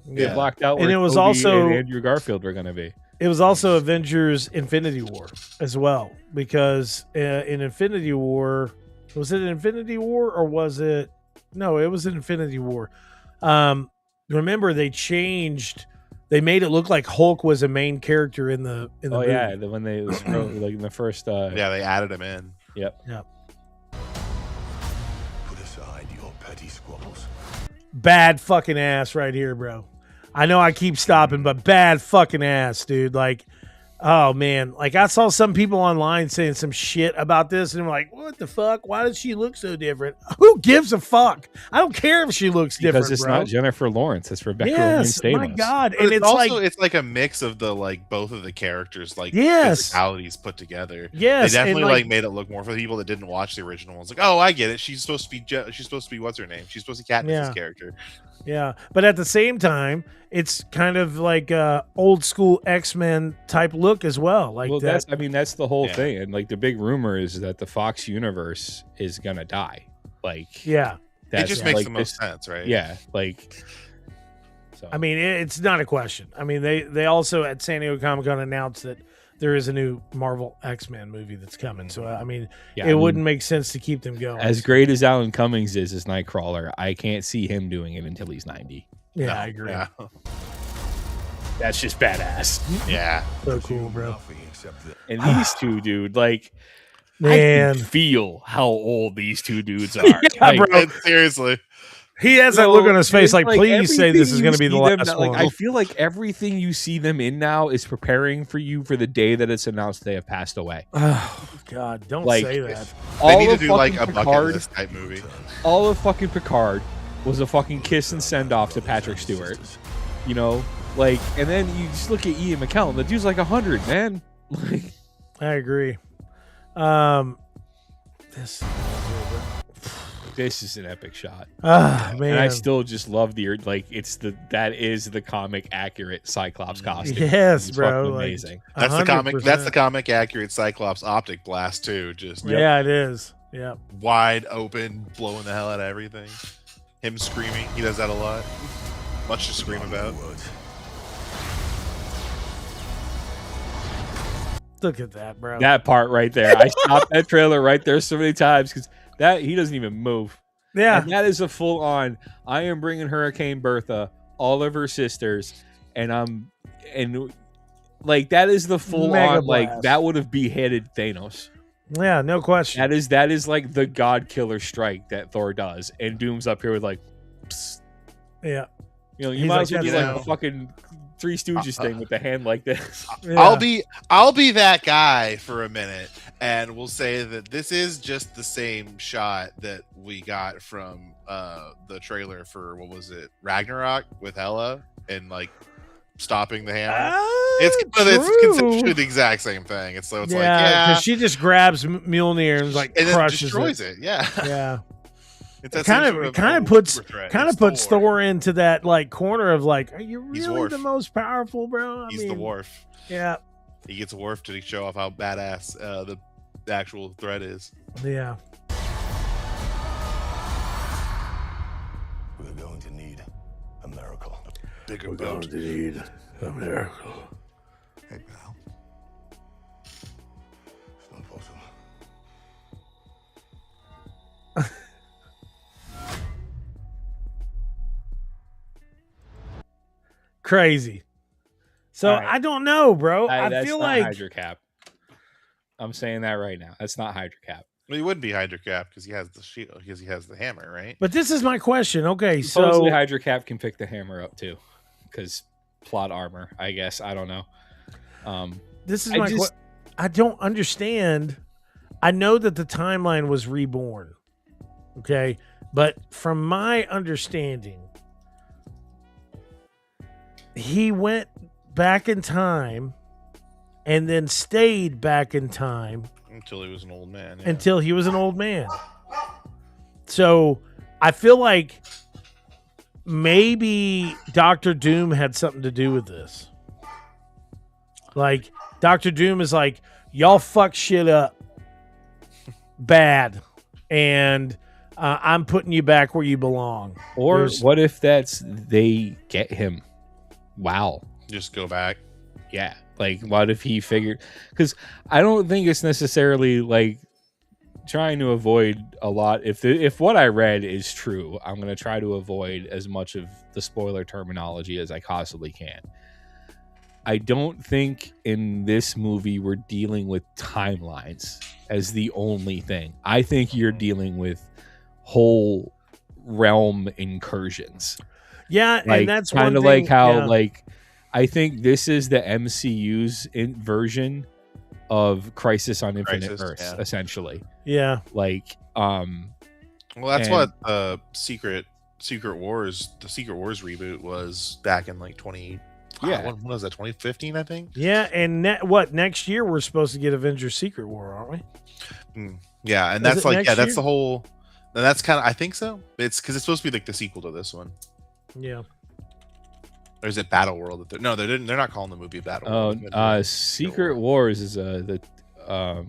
they Yeah. blocked out. And where it was Toby also- and Andrew Garfield were gonna be. It was also Avengers Infinity War as well, because in Infinity War, was it Infinity War or was it? No, it was Infinity War. Remember, they made it look like Hulk was a main character in the Oh movie. yeah, when they it was like in the first. Yeah, they added him in. Yep. Put aside your petty squabbles. Bad fucking ass right here, bro. I know I keep stopping, but bad fucking ass, dude. Like, oh man, like I saw some people online saying some shit about this, and I'm like, what the fuck? Why does she look so different? Who gives a fuck? I don't care if she looks different, Because it's bro. not Jennifer Lawrence, it's Rebecca Yes, Romijn my Stamos. God, But and it's like, also it's like a mix of the like both of the characters like Yes. physicalities put together. yes, They and, definitely like made it look more for the people that didn't watch the original ones. Like, oh, I get it. She's supposed to be. She's supposed to be what's her name? She's supposed to be Katniss's Yeah. character. Yeah, but at the same time, it's kind of like a old school X-Men type look as well. Like well, that. that's the whole Yeah. thing. And like the big rumor is that the Fox universe is gonna die. Like, Yeah, It just makes like the most sense, right? Yeah, like. So. I mean, it's not a question. I mean, they also at San Diego Comic-Con announced that there is a new Marvel X-Men movie that's coming. So I mean, yeah, it wouldn't make sense to keep them going. as great as Alan Cummings is as Nightcrawler, I can't see him doing it until he's 90. Yeah, No, I agree. Yeah. That's just badass. Yeah. So cool, bro. Nothing except that. And these two, dude, like, I Man, can feel how old these two dudes are. Yeah, Like, bro. And seriously. he has that look on his face, it's like, please say this is everything going to be you the see them last now- one. Like, I feel like everything you see them in now is preparing for you for the day that it's announced they have passed away. Oh God, don't Like, say that. They need of to do like fucking a bucket Picard, list type movie. all of fucking Picard was a fucking kiss and send off to Patrick Stewart. You know, like, and then you just look at Ian McKellen. The dude's like 100, man. Like, I agree. This. this is an epic shot. Ah, man. And I still just love that is the comic accurate Cyclops costume. Yes, It's bro. fucking Like, amazing. That's the comic. That's 100%. the comic accurate Cyclops optic blast too. Just Yeah, it is. Yeah. wide open, blowing the hell out of everything. Him screaming. He does that a lot. Much to scream about. Words. Look at that, bro. That part right there. I stopped that trailer right there so many times because that he doesn't even move. Yeah. And that is a full on. I am bringing Hurricane Bertha, all of her sisters, and like that is the full Mega on. Like blast. that would have beheaded Thanos. Yeah, no question. That is like the God Killer strike that Thor does, and Doom's up here with like, psst. Yeah. You know, you He's might like, as well do "That's like it." the fucking Three Stooges thing with the hand like this. Yeah. I'll be that guy for a minute, and we'll say that this is just the same shot that we got from the trailer for what was it, Ragnarok with Hela and like stopping the hammer. It's true. conceptually the exact same thing. It's like Yeah, because she just grabs Mjolnir and like and then crushes destroys it. Yeah, Yeah. it's It that kind same of sort it kind of old puts super threat. kind of It's puts Thor into that like corner of like, are you He's really Worf. the most powerful, bro? He's the Worf. Yeah. He gets Worf to show off how badass the actual threat is. Yeah. We're going to need a miracle. Bigger boat. need a miracle. Hey, pal. It's not possible. Crazy. So All right. I don't know, bro. I That's feel not like Hydra Cap. I'm saying that right now. That's not Hydra Cap. Well, he wouldn't be Hydra Cap because he has the shield, because he has the hammer, right? but this is my question. Okay, Supposedly so Hydra Cap can pick the hammer up too, because plot armor. I guess I don't know. this is I my just- I don't understand. I know that the timeline was reborn. Okay, but from my understanding, he went back in time and then stayed back in time Until he was an old man. Yeah. until he was an old man. So I feel like maybe Doctor Doom had something to do with this. Like Doctor Doom is like, y'all fuck shit up bad, and I'm putting you back where you belong. Or There's- what if that's they get him? Wow. Just go back. Yeah. Like, what if he figured? Because I don't think it's necessarily like trying to avoid a lot. If what I read is true, I'm going to try to avoid as much of the spoiler terminology as I possibly can. I don't think in this movie we're dealing with timelines as the only thing. I think you're dealing with whole realm incursions. Yeah, Like, and that's kind one of thing, like how yeah. like I think this is the MCU's version of Crisis on Infinite Crisis, Earths, yeah. Yeah, essentially. Like, Well, that's And- what Secret Wars, the Secret Wars reboot was back in like 20. Yeah. When was that? 2015, I think. yeah, and next year we're supposed to get Avengers Secret War, aren't we? Yeah, and Is that's it like next that's year? the whole. And that's kind of, I think so. It's because it's supposed to be like the sequel to this one. Yeah. Or is it Battle World? No, they're not calling the movie Battle World. Secret Wars is well,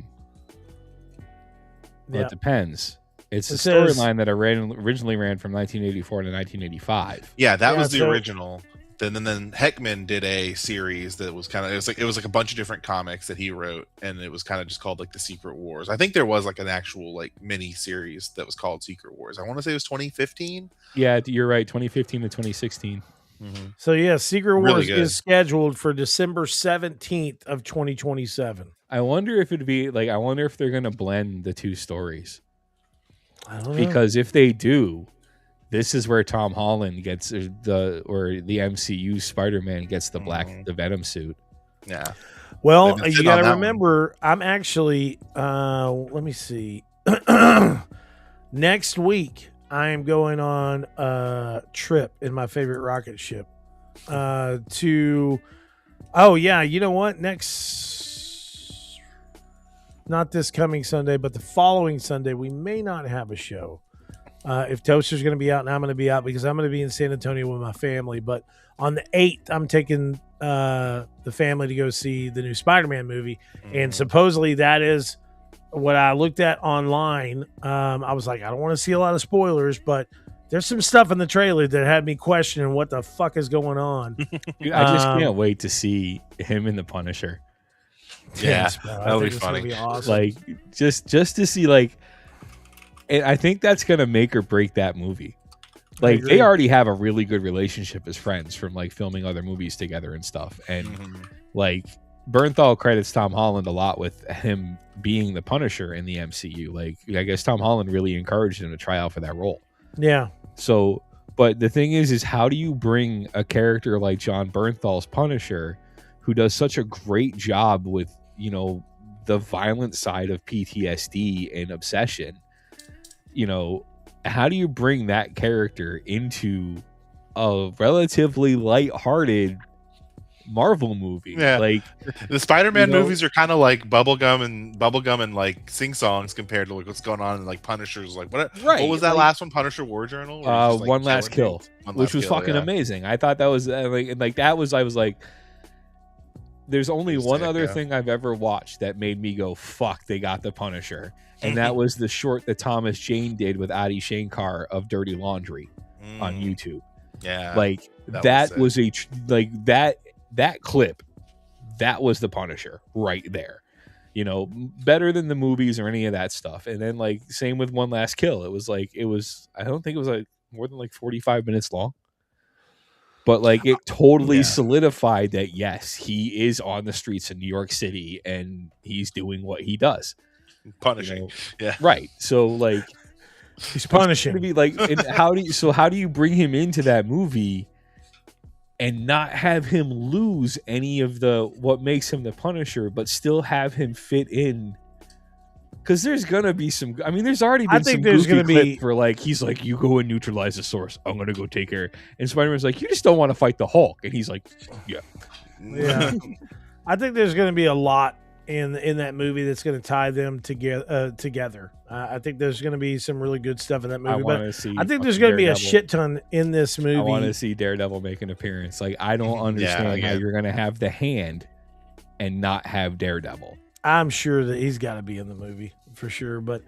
it depends. It's a storyline that originally ran from 1984 to 1985. Yeah, that was the original. Then Heckman did a series that was kind of it was like a bunch of different comics that he wrote, and it was kind of just called like the Secret Wars. I think there was like an actual like mini series that was called Secret Wars. I want to say it was 2015. Yeah, you're right. 2015 to 2016. Mm-hmm. So yeah, Secret Wars is scheduled for December 17th of 2027. I wonder if it'd be like. I wonder if they're gonna blend the two stories. I don't know. Because if they do, this is where Tom Holland gets the MCU Spider-Man gets the the Venom suit. Yeah. Well, you got to remember, I'm actually. Let me see. Next week, I am going on a trip in my favorite rocket ship. To. Oh yeah, you know what? Not this coming Sunday, but the following Sunday, we may not have a show. If Toaster's going to be out and I'm going to be out because I'm going to be in San Antonio with my family. But on the 8th, I'm taking the family to go see the new Spider-Man movie. And supposedly that is what I looked at online. I was like, I don't want to see a lot of spoilers, but there's some stuff in the trailer that had me questioning what the fuck is going on. Dude, I just can't wait to see him in the Punisher. Yeah, that'll be funny. Be awesome. Like just to see like, and I think that's gonna make or break that movie. Like they already have a really good relationship as friends from like filming other movies together and stuff. And like Bernthal credits Tom Holland a lot with him being the Punisher in the MCU. Like I guess Tom Holland really encouraged him to try out for that role. Yeah. So, but the thing is how do you bring a character like John Bernthal's Punisher, who does such a great job with, you know, the violent side of PTSD and obsession, you know, how do you bring that character into a relatively lighthearted Marvel movie? Yeah, like the Spider-Man movies are kind of like bubblegum and like sing songs compared to like what's going on in like Punisher's like what was that last one, Punisher War Journal? Like One Last Kill, which was fucking amazing. I thought that was I was like, there's only one other thing I've ever watched that made me go, fuck, they got the Punisher. And that was the short that Thomas Jane did with Adi Shankar of Dirty Laundry on YouTube. Yeah. Like that was that clip, that was the Punisher right there. You know, better than the movies or any of that stuff. And then like same with One Last Kill. I don't think it was like more than like 45 minutes long. But like it totally solidified that yes, he is on the streets of New York City and he's doing what he does. Punishing. You know? Yeah. Right. So like he's punishing. Be like, and how do you bring him into that movie and not have him lose any of what makes him the Punisher, but still have him fit in? Because there's gonna be some. I mean, there's already been some goofy clip for like he's like, you go and neutralize the source. I'm gonna go take care. And Spider-Man's like, you just don't want to fight the Hulk, and he's like, yeah. I think there's gonna be a lot in that movie that's gonna tie them together. I think there's gonna be some really good stuff in that movie. I think there's gonna be a shit ton in this movie. I want to see Daredevil make an appearance. Like I don't understand how you're gonna have the Hand and not have Daredevil. I'm sure that he's got to be in the movie for sure. But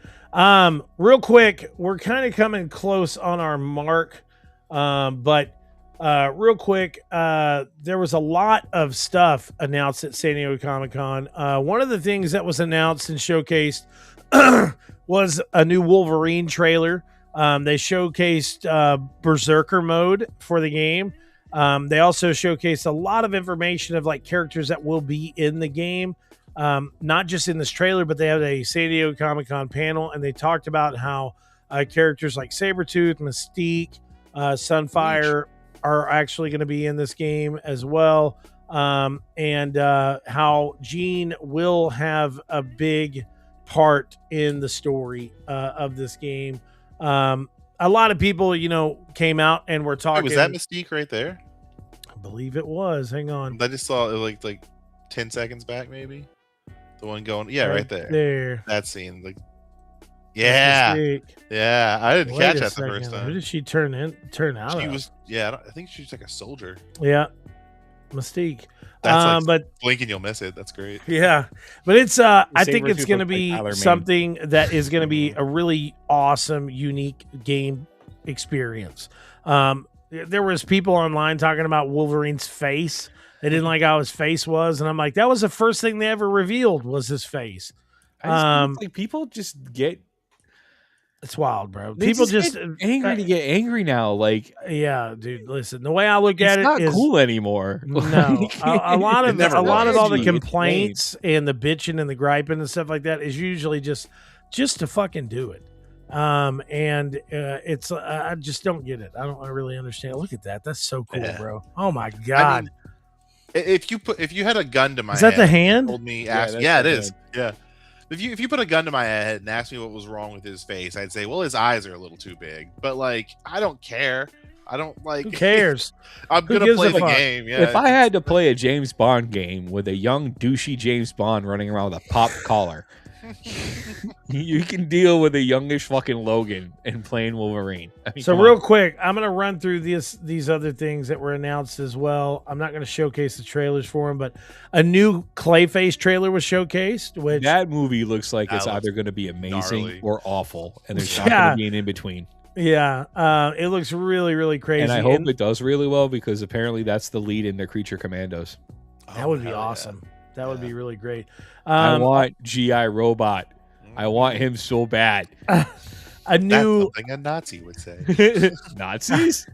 real quick, we're kind of coming close on our mark. But real quick, there was a lot of stuff announced at San Diego Comic-Con. One of the things that was announced and showcased was a new Wolverine trailer. They showcased Berserker mode for the game. They also showcased a lot of information of like characters that will be in the game. Not just in this trailer, but they had a San Diego Comic-Con panel, and they talked about how characters like Sabretooth, Mystique, Sunfire are actually going to be in this game as well, and how Jean will have a big part in the story of this game. A lot of people, came out and were talking. Wait, was that Mystique right there? I believe it was. Hang on. I just saw it like 10 seconds back, maybe. The one going, right there. There. That scene, Yeah, Mystique. yeah. I didn't Wait catch a that the first second. Who time. did she turn out She of? was, yeah. I think she was like a soldier. Yeah, Mystique. That's like but blink and you'll miss it. That's great. yeah, but it's I think Sabretooth it's going to looks like be Tyler Mane. something that is going to be a really awesome, unique game experience. There was people online talking about Wolverine's face. They didn't like how his face was, and I'm like, that was the first thing they ever revealed was his face. I just think it's like people just get It's wild, bro. they People just just get angry to get angry now. Like yeah, dude. Listen, the way I look at it's it not is cool anymore. no. Like, A lot It of never a lot of all the was. It's lame. complaints and the bitching and the griping and stuff like that is usually just to fucking do it. It's I just don't get it. I don't really understand. Look at that. That's so cool, Yeah. bro. Oh my god. mean, if you had a gun to my Is that head the and hand? told me, Yeah, ask, that's yeah, it the is. Yeah. If you put a gun to my head and asked me what was wrong with his face, I'd say, well, his eyes are a little too big. But like, I don't care. I don't like. Who cares? I'm Who gonna gives play a the fuck? game. Yeah. if I had to play a James Bond game with a young douchey James Bond running around with a pop collar, you can deal with a youngish fucking Logan and playing Wolverine. I mean, So come real on. quick, I'm gonna run through these other things that were announced as well. I'm not gonna showcase the trailers for them, but a new Clayface trailer was showcased, which That movie looks like That it's looks either going to be amazing gnarly. or awful, and there's not Yeah. going to be an in between. yeah, it looks really really crazy. And I hope it does really well because apparently that's the lead in the Creature Commandos. that would be hell yeah. awesome. That would be really great. I want GI Robot. I want him so bad. a That's new something a Nazi would say. Nazis?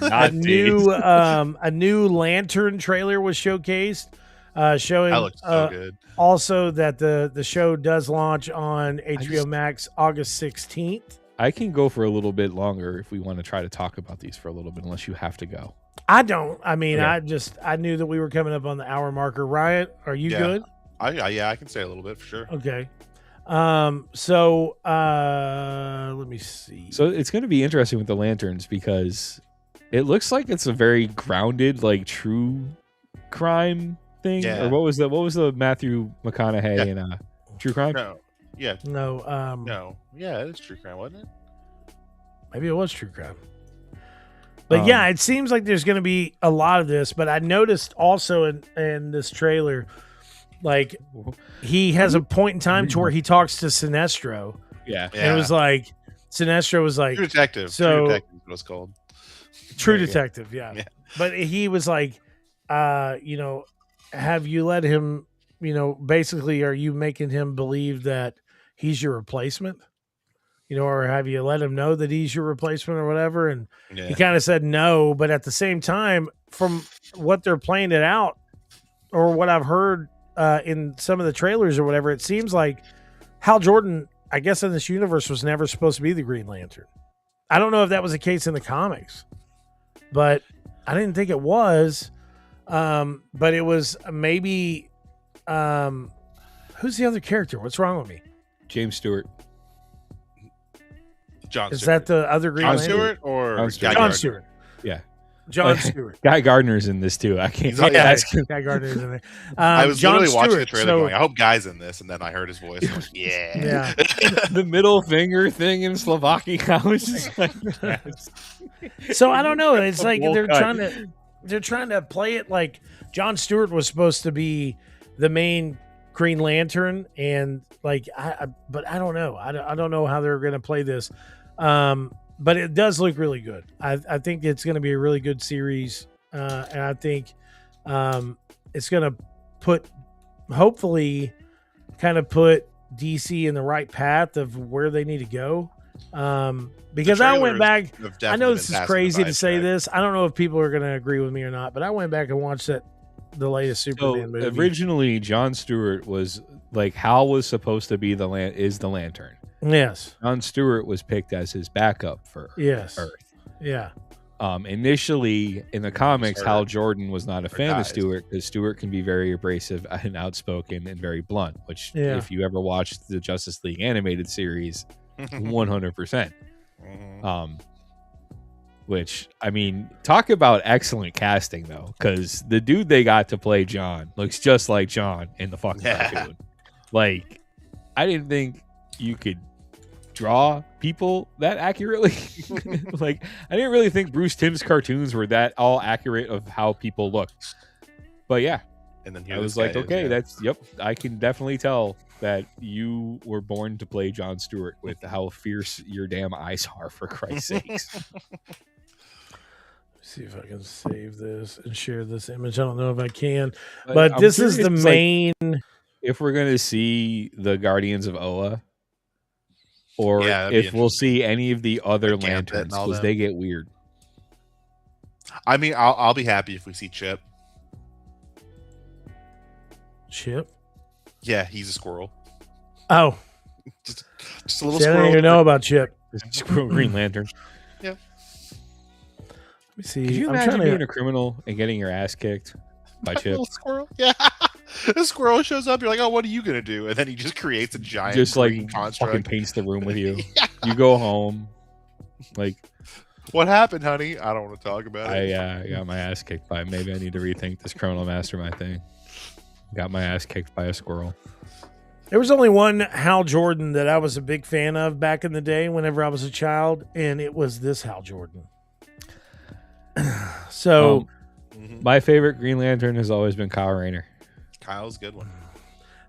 a new Lantern trailer was showcased, showing That looks so good. also that the show does launch on HBO Max August 16th. I can go for a little bit longer if we want to try to talk about these for a little bit, unless you have to go. I don't. I mean, Okay. I knew that we were coming up on the hour marker. Riot, are you Yeah. good? I can say a little bit for sure. Okay. Let me see. So it's going to be interesting with the Lanterns because it looks like it's a very grounded, like true crime thing. Yeah. Or what was the Matthew McConaughey in True Crime? No. Yeah. no, No. Yeah, it's true crime, wasn't it? maybe it was true crime. But yeah, it seems like there's going to be a lot of this. But I noticed also in this trailer, like he has a point in time to where he talks to Sinestro, Yeah. and it was like Sinestro was like True Detective. so- True Detective is what it's called. True Yeah. Detective, yeah. Yeah. But he was like, have you let him, basically, are you making him believe that he's your replacement? Or have you let him know that he's your replacement or whatever? And Yeah. he kind of said no, but at the same time, from what they're playing it out or what I've heard in some of the trailers or whatever, it seems like Hal Jordan, I guess in this universe, was never supposed to be the Green Lantern. I don't know if that was the case in the comics, but I didn't think it was. But it was maybe who's the other character? What's wrong with me? James Stewart. John Is Stewart. that the other Green John Lantern? Stewart or John Stewart. Guy John Gardner? Stewart. Yeah. John Stewart. Guy Gardner's in this too. I can't. He's on- Yeah, that's Guy Gardner's in there. I was John literally watching the Stewart, trailer so- going, I hope Guy's in this, and then I heard his voice. And I was like, yeah. the middle finger thing in Slovakia. I was just like, yes. So I don't know. It's A like bowl they're cut. trying to play it like John Stewart was supposed to be the main Green Lantern, and like but I don't know. I don't know how they're going to play this. But it does look really good. I think it's going to be a really good series, and I think it's going to hopefully kind of put DC in the right path of where they need to go. Because I went back. I know this is crazy to say this. I don't know if people are going to agree with me or not, but I went back and watched the latest Superman movie. Originally, John Stewart was like Hal was supposed to be the Lantern. Yes. John Stewart was picked as his backup for Yes. Earth. Yeah. Initially, in the comics, Stewart. Hal Jordan was not a fan of dies. Stewart because Stewart can be very abrasive and outspoken and very blunt. Which, Yeah. if you ever watched the Justice League animated series, 100%. Which, I mean, talk about excellent casting though, because the dude they got to play John looks just like John in the fucking Yeah. cartoon. Like, I didn't think you could draw people that accurately. Like, I didn't really think Bruce Timm's cartoons were that all accurate of how people look. But yeah, And then I was like, okay, that's I can definitely tell that you were born to play Jon Stewart with how fierce your damn eyes are, for Christ's sakes. See if I can save this and share this image. I don't know if I can, but I'm this is the curious, main. If we're gonna see the Guardians of Oa, or Yeah, that'd be if we'll see any of the other Like Gambit and lanterns, all because them. they get weird. I mean, I'll be happy if we see Chip. Chip. Yeah, he's a squirrel. Oh, Just a little see, I squirrel. didn't even know about Chip. Squirrel Green Lantern. Let me see. Could you I'm imagine trying being to. a criminal and getting your ass kicked by That Chip? little squirrel. Yeah. The squirrel shows up. You're like, oh, what are you gonna do? And then he just creates a giant Just like green fucking construct. paints the room with you. Yeah. You go home. Like, What happened, honey? I don't want to talk about it. I got my ass kicked by. Maybe I need to rethink this criminal mastermind thing. Got my ass kicked by a squirrel. There was only one Hal Jordan that I was a big fan of back in the day whenever I was a child, and it was this Hal Jordan. So, My favorite Green Lantern has always been Kyle Rayner. Kyle's a good one.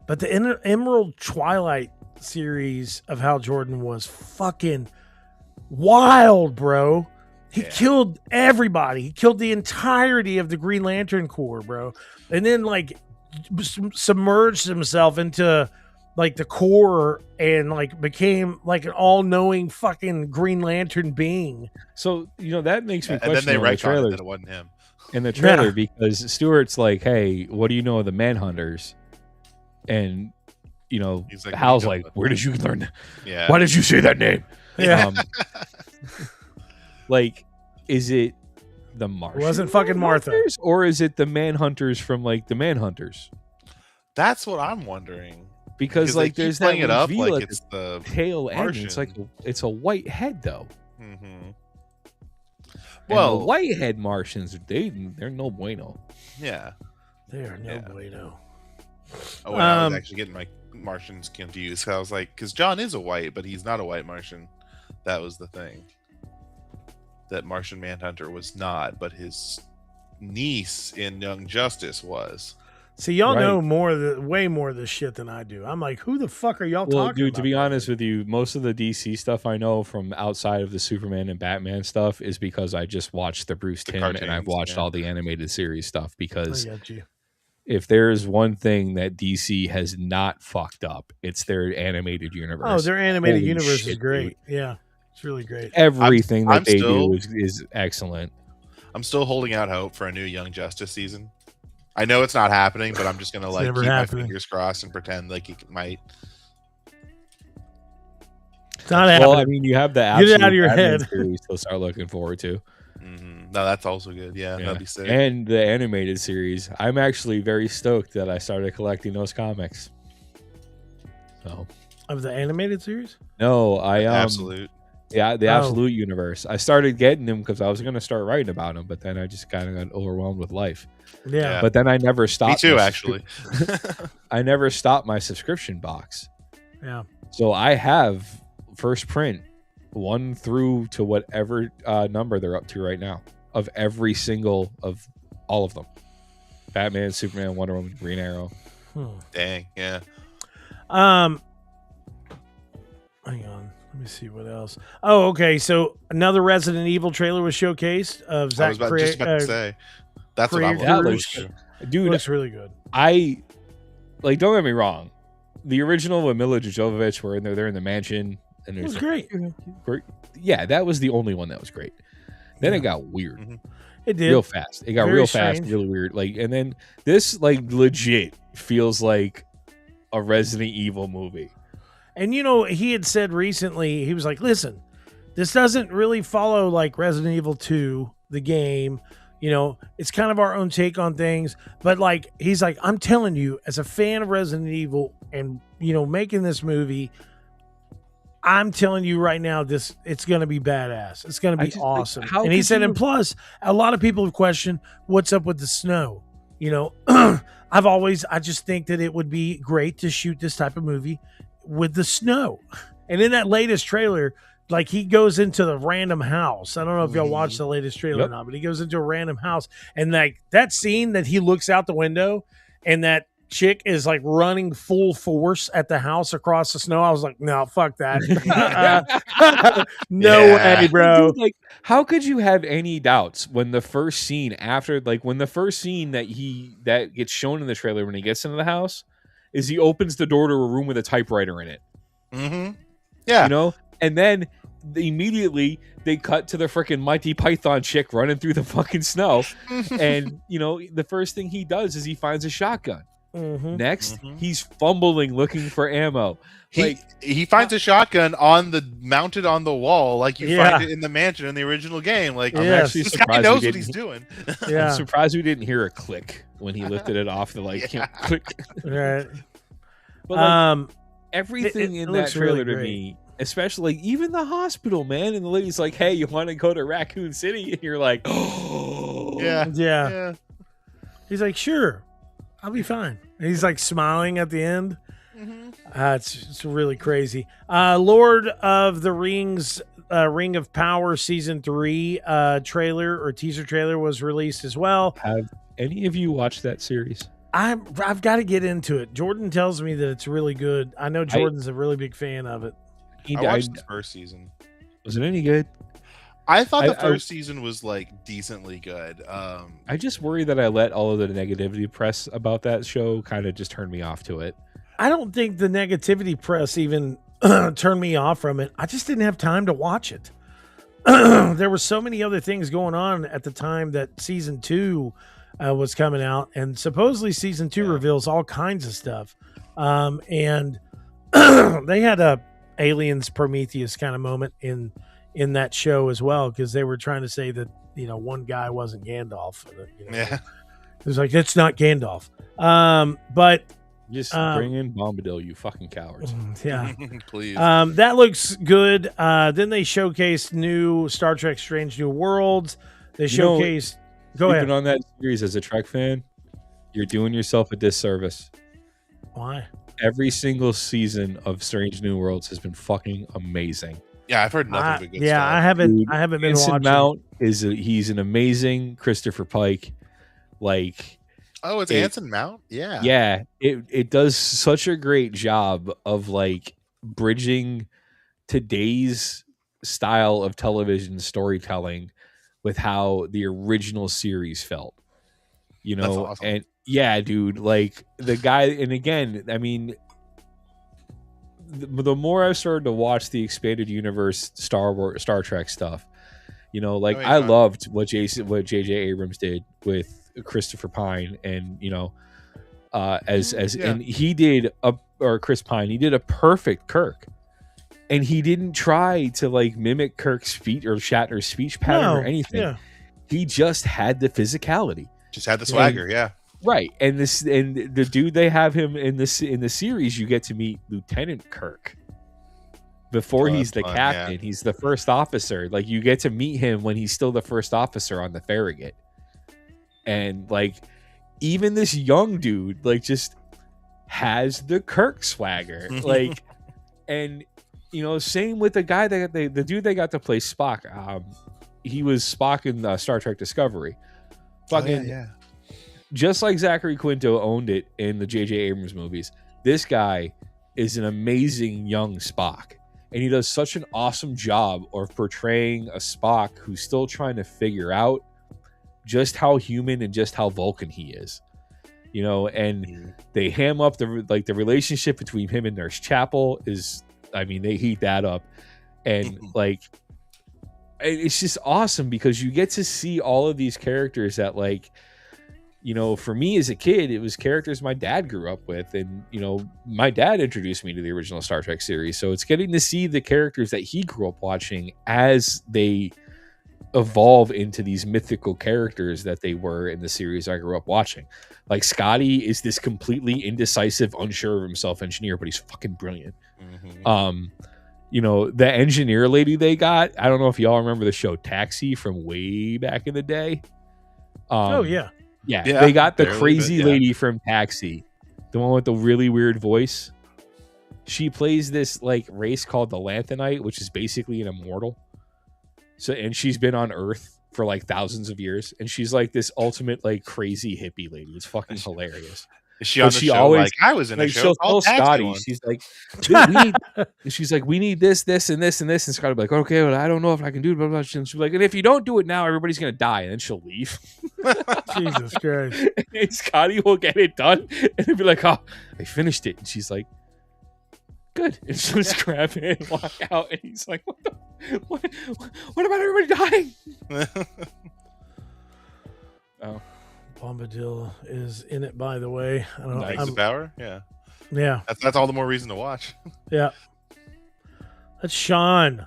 but the Emerald Twilight series of Hal Jordan was fucking wild, bro. He killed everybody. He killed the entirety of the Green Lantern Corps, bro. And then, like, submerged himself into like the core and like became like an all-knowing fucking Green Lantern being. So, that makes me And then question they in the retconned it trailer. that it wasn't him. In the trailer, Yeah. because Stewart's like, hey, what do you know of the Manhunters? And, He's like, Hal's "What are you like, talking where did you learn that? Yeah. Why did you say that name? Yeah. Like, is it the Martian? wasn't fucking Martha. Manhunters, or is it the Manhunters from like the Manhunters? That's what I'm wondering. Because they like keep there's playing that it up reveal like at it's the the tail end. It's like Martian. it's a white head though. Mhm. And Well- the white head Martians, they're no bueno. Yeah. They are no Yeah. bueno. Oh, and I was actually getting my Martians confused. I was like, because John is a white, but he's not a white Martian. That was the thing. That Martian Manhunter was not, but his niece in Young Justice was. See, y'all Right. know way more of this shit than I do. I'm like, who the fuck are y'all Well, talking dude, about? to be honest with you, most of the DC stuff I know from outside of the Superman and Batman stuff is because I just watched the Bruce The Timm and I've cartoons, watched yeah. all the animated series stuff. I Because got you. if there's one thing that DC has not fucked up, it's their animated universe. Oh, their animated Holy universe shit, is great. Yeah, it's really great. Everything I'm that they still- do is excellent. I'm still holding out hope for a new Young Justice season. I know it's not happening, but I'm just gonna like never keep happening. my fingers crossed and pretend like it might. It's not Well, I happening. mean, you have the Get it absolute out of your Batman head. series to start looking forward to. No, that's also good. Yeah, Yeah. that'd be sick. And the animated series. I'm actually very stoked that I started collecting those comics. So Of the animated series? no, I Absolute. yeah, the Oh. absolute universe. I started getting them because I was gonna start writing about them, but then I just kind of got overwhelmed with life. Yeah. Yeah. But then I never stopped. Me too, my actually. I never stopped my subscription box. Yeah. So I have first print 1 through to whatever number they're up to right now of every single of all of them. Batman, Superman, Wonder Woman, Green Arrow. Dang, yeah. Hang on. Let me see what else. Oh, okay. So another Resident Evil trailer was showcased of I Zach was just about to say. That's what I'm Crave looking Cruz. forward to. Dude, looks really good. I like. Don't get me wrong. The original with Mila Jovovich, where they're in the mansion, and It there's was great. great. Yeah, that was the only one that was great. Then it got weird, It did. real fast. It got Very real fast, strange. really weird. Like, and then this like legit feels like a Resident Evil movie. And he had said recently, he was like, listen, this doesn't really follow like Resident Evil 2, the game. It's kind of our own take on things. But like, he's like, I'm telling you, as a fan of Resident Evil and, making this movie, I'm telling you right now, it's going to be badass. It's going to I be just, like, awesome. how And he could said, you- and plus, a lot of people have questioned what's up with the snow. I just think that it would be great to shoot this type of movie with the snow. And in that latest trailer, like he goes into the random house. I don't know if y'all watched the latest trailer or not, but he goes into a random house, and like that scene that he looks out the window and that chick is like running full force at the house across the snow. I was like, no, fuck that. No way, bro. Dude, like, how could you have any doubts when the first scene that gets shown in the trailer when he gets into the house is he opens the door to a room with a typewriter in it. Mm-hmm. Yeah. You know? And then immediately they cut to the freaking Mighty Python chick running through the fucking snow. And, you know, the first thing he does is he finds a shotgun. Next, he's fumbling looking for ammo. He finds a shotgun mounted on the wall, like you find it in the mansion in the original game. Like, I'm actually this surprised guy knows what he's doing. I'm surprised we didn't hear a click when he lifted it off the click. Right. But like, everything in that trailer really to me, especially like, even the hospital, man, and the lady's like, "Hey, you want to go to Raccoon City?" And you're like, "Oh, yeah." He's like, "Sure, I'll be fine." And he's like smiling at the end. It's really crazy. Lord of the Rings, Ring of Power Season 3 trailer or teaser trailer was released as well. Have any of you watched that series? I've got to get into it. Jordan tells me that it's really good. I know Jordan's a really big fan of it. I watched the first season. Was it any good? I thought the first season was like decently good. I just worry that I let all of the negativity press about that show kind of just turn me off to it. I don't think the negativity press even turned me off from it. I just didn't have time to watch it. There were so many other things going on at the time that season 2 was coming out, and supposedly season 2 reveals all kinds of stuff. And they had a Aliens Prometheus kind of moment in that show as well, because they were trying to say that, you know, one guy wasn't Gandalf. You know, it was like, that's not Gandalf. But just bring in Bombadil, you fucking cowards. Yeah. Please. That looks good. Then they showcased new Star Trek Strange New Worlds. They showcased... Go ahead. Even on that series as a Trek fan, you're doing yourself a disservice. Why? Every single season of Strange New Worlds has been fucking amazing. Yeah, I've heard nothing but good stuff. Yeah, I haven't been Anson watching. Mount he's an amazing Christopher Pike. Like, oh, it's Anson Mount? Yeah. Yeah, it does such a great job of like bridging today's style of television storytelling with how the original series felt. You know, That's awesome. And yeah, dude, like the guy, and again, I mean, the more I started to watch the expanded universe Star Trek stuff, you know, like I loved what J.J. Abrams did with Christopher Pine, and you know, and he did Chris Pine, he did a perfect Kirk, and he didn't try to like mimic Kirk's speech or Shatner's speech pattern or anything. Yeah. He just had the physicality, just had the swagger, right. And the dude they have him in the series, you get to meet Lieutenant Kirk before he's the captain. Yeah. He's the first officer. Like you get to meet him when he's still the first officer on the Farragut. And like even this young dude like just has the Kirk swagger. Like, and you know, same with the guy that the dude they got to play Spock. He was Spock in Star Trek Discovery. Fucking just like Zachary Quinto owned it in the J.J. Abrams movies. This guy is an amazing young Spock, and he does such an awesome job of portraying a Spock who's still trying to figure out just how human and just how Vulcan he is. You know, and they ham up the relationship between him and Nurse Chapel is, I mean, they heat that up, and like it's just awesome because you get to see all of these characters that, like, you know, for me as a kid, it was characters my dad grew up with, and you know, my dad introduced me to the original Star Trek series, so it's getting to see the characters that he grew up watching as they evolve into these mythical characters that they were in the series I grew up watching. Like Scotty is this completely indecisive, unsure of himself engineer, but he's fucking brilliant. You know, the engineer lady they got, I don't know if y'all remember the show Taxi from way back in the day. Yeah, they got the crazy lady from Taxi, the one with the really weird voice. she plays this like race called the Lanthanite, which is basically an immortal. So, and she's been on Earth for like thousands of years, and she's like this ultimate like crazy hippie lady. It's fucking hilarious. Is she on the show? Always, like I was in a show called Scotty. She's like, we need this, this, and this, and this. And Scotty will be like, okay, well, I don't know if I can do it. Blah, blah, blah. She'll be like, and if you don't do it now, everybody's gonna die, and then she'll leave. Jesus Christ! And Scotty will get it done, and he'll be like, oh, I finished it. And she's like, good. And she'll just grab it and walk out. And he's like, what about everybody dying? Oh. Bombadil is in it, by the way. I don't know. Knights of Power? Yeah. Yeah. That's all the more reason to watch. Yeah. That's Sean.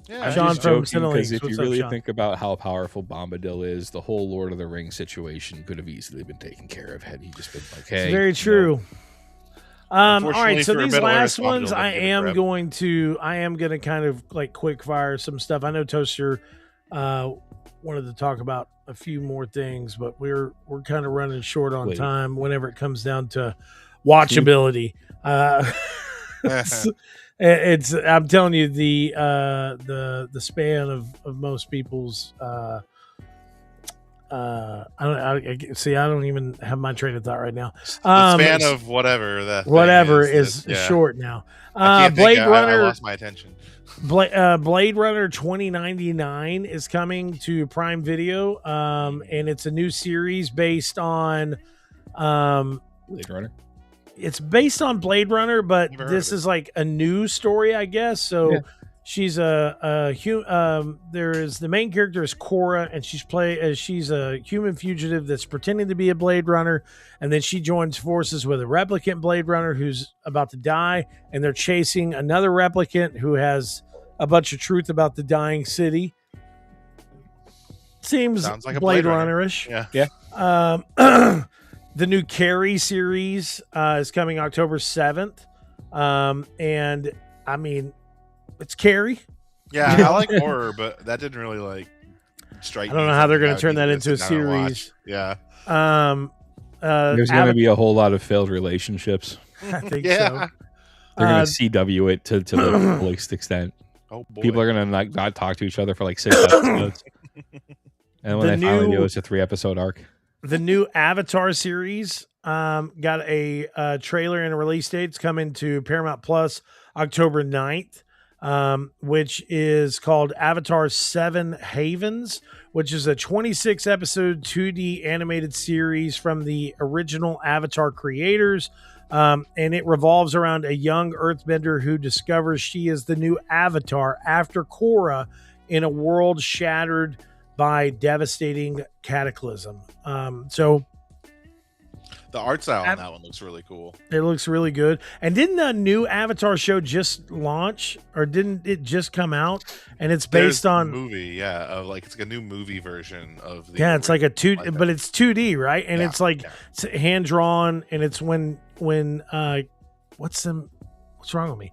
Yeah. Sean from Because Cinelinks. if What's you up, really Sean? think about how powerful Bombadil is, the whole Lord of the Rings situation could have easily been taken care of had he just been like, hey. It's very true. All right, so for a these better last artist, ones, Bombadil I didn't get am it going to kind of like quick fire some stuff. I know Toaster wanted to talk about a few more things, but we're kind of running short on time whenever it comes down to watchability. It's I'm telling you, the span of most people's I don't even have my train of thought right now. The span of whatever is short now. Blade Runner. I lost my attention. Blade Runner 2099 is coming to Prime Video, and it's a new series based on Blade Runner. It's based on Blade Runner, but this is like a new story, I guess. So she's there is the main character is Cora, and she's a human fugitive that's pretending to be a Blade Runner, and then she joins forces with a replicant Blade Runner who's about to die, and they're chasing another replicant who has a bunch of truth about the dying city. Sounds like a Blade Runner-ish. Yeah. The new Carrie series is coming October 7th. And I mean, it's Carrie. Yeah, I like horror, but that didn't really like strike me. I don't know how they're going to turn that into a series. Yeah. There's going to be a whole lot of failed relationships. I think so. They're going to CW it to the fullest extent. Oh boy. People are going to not talk to each other for like 6 episodes. And when they finally do, it's a 3-episode arc. The new Avatar series got a trailer and a release date. It's coming to Paramount Plus October 9th, which is called Avatar 7 Havens, which is a 26-episode 2D animated series from the original Avatar creators. And it revolves around a young earthbender who discovers she is the new Avatar after Korra in a world shattered by devastating cataclysm. So the art style on that one looks really cool. It looks really good. And didn't the new Avatar show just launch, or didn't it just come out? And it's based on movie, it's like a new movie version of the. Yeah, it's like but it's 2D, right? And it's like it's hand drawn, and it's when what's wrong with me?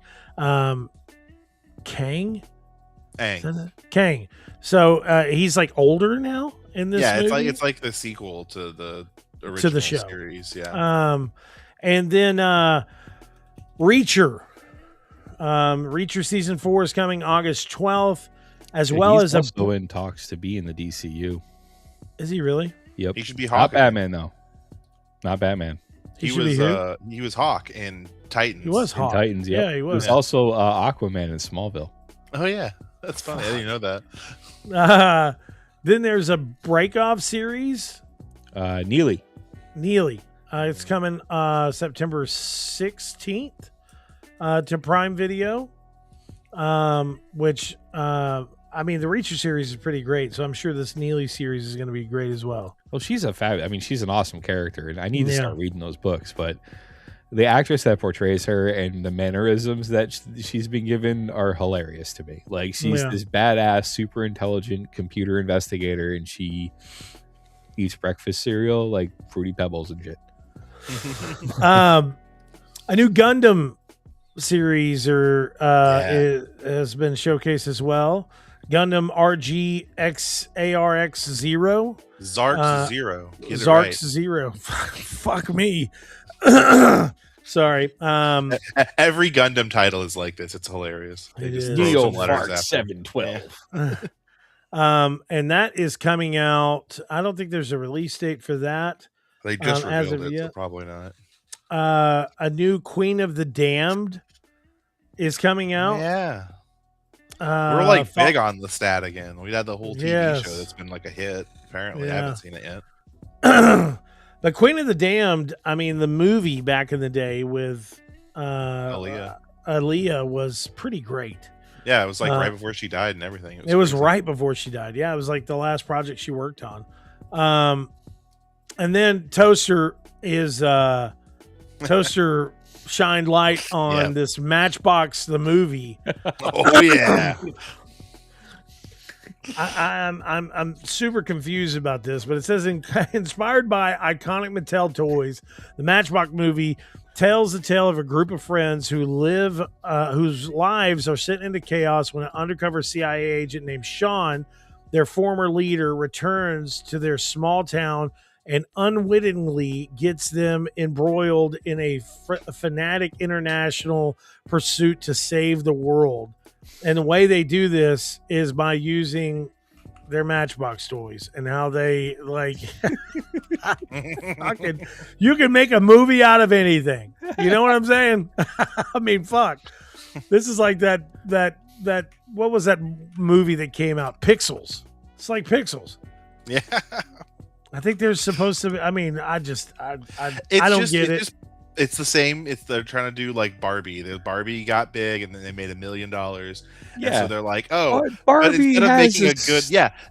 Kang. Kang. So he's like older now in this. Yeah, movie? it's like the sequel to the original show series. Yeah. And then Reacher. Reacher season 4 is coming August 12th, as well as also in talks to be in the DCU. Is he really? Yep. He should be Hawk. Not Batman though. Not Batman. He was Hawk in Titans. He was Hawk. In Titans. Yep. Yeah, he was. He was also Aquaman in Smallville. Oh yeah, that's funny. I didn't know that. Then there's a Breakoff series. Neely. It's coming September 16th to Prime Video. Which I mean, the Reacher series is pretty great, so I'm sure this Neely series is going to be great as well. Well, she's she's an awesome character, and I need to start reading those books. But the actress that portrays her and the mannerisms that she's been given are hilarious to me. Like, she's this badass, super intelligent computer investigator, and she eats breakfast cereal like Fruity Pebbles and shit. A new Gundam series has been showcased as well. Gundam RGXARX Zero. Zark Zero. Zark Zero. Fuck me. Sorry. Every Gundam title is like this. It's hilarious. They It just is. throw Neo some letters Fart after. 712. And that is coming out. I don't think there's a release date for that. They just as revealed of it, so yet. probably not. A new Queen of the Damned is coming out. Yeah. We're like Fo- big on the stat again. We had the whole TV Yes. show that's been like a hit. Apparently, I Yeah. haven't seen it yet. But Queen of the Damned, I mean, the movie back in the day with Aaliyah was pretty great. Yeah, it was like right before she died and everything. It was crazy. right before she died. Yeah, it was like the last project she worked on. And then Toaster shined light on this Matchbox the movie. Oh yeah. I'm super confused about this, but it says inspired by iconic Mattel toys, the Matchbox movie tells the tale of a group of friends who live whose lives are sent into chaos when an undercover CIA agent named Sean, their former leader, returns to their small town and unwittingly gets them embroiled in a fanatic international pursuit to save the world. And the way they do this is by using their Matchbox toys and how they like you can make a movie out of anything. You know what I'm saying? I mean, fuck. This is like that what was that movie that came out? Pixels. It's like Pixels. Yeah. I think there's supposed to be. I mean, I don't get it. It's the same. They're trying to do like Barbie. The Barbie got big, and then they made $1 million. Yeah. And so they're like, oh, Barbie but instead of has making a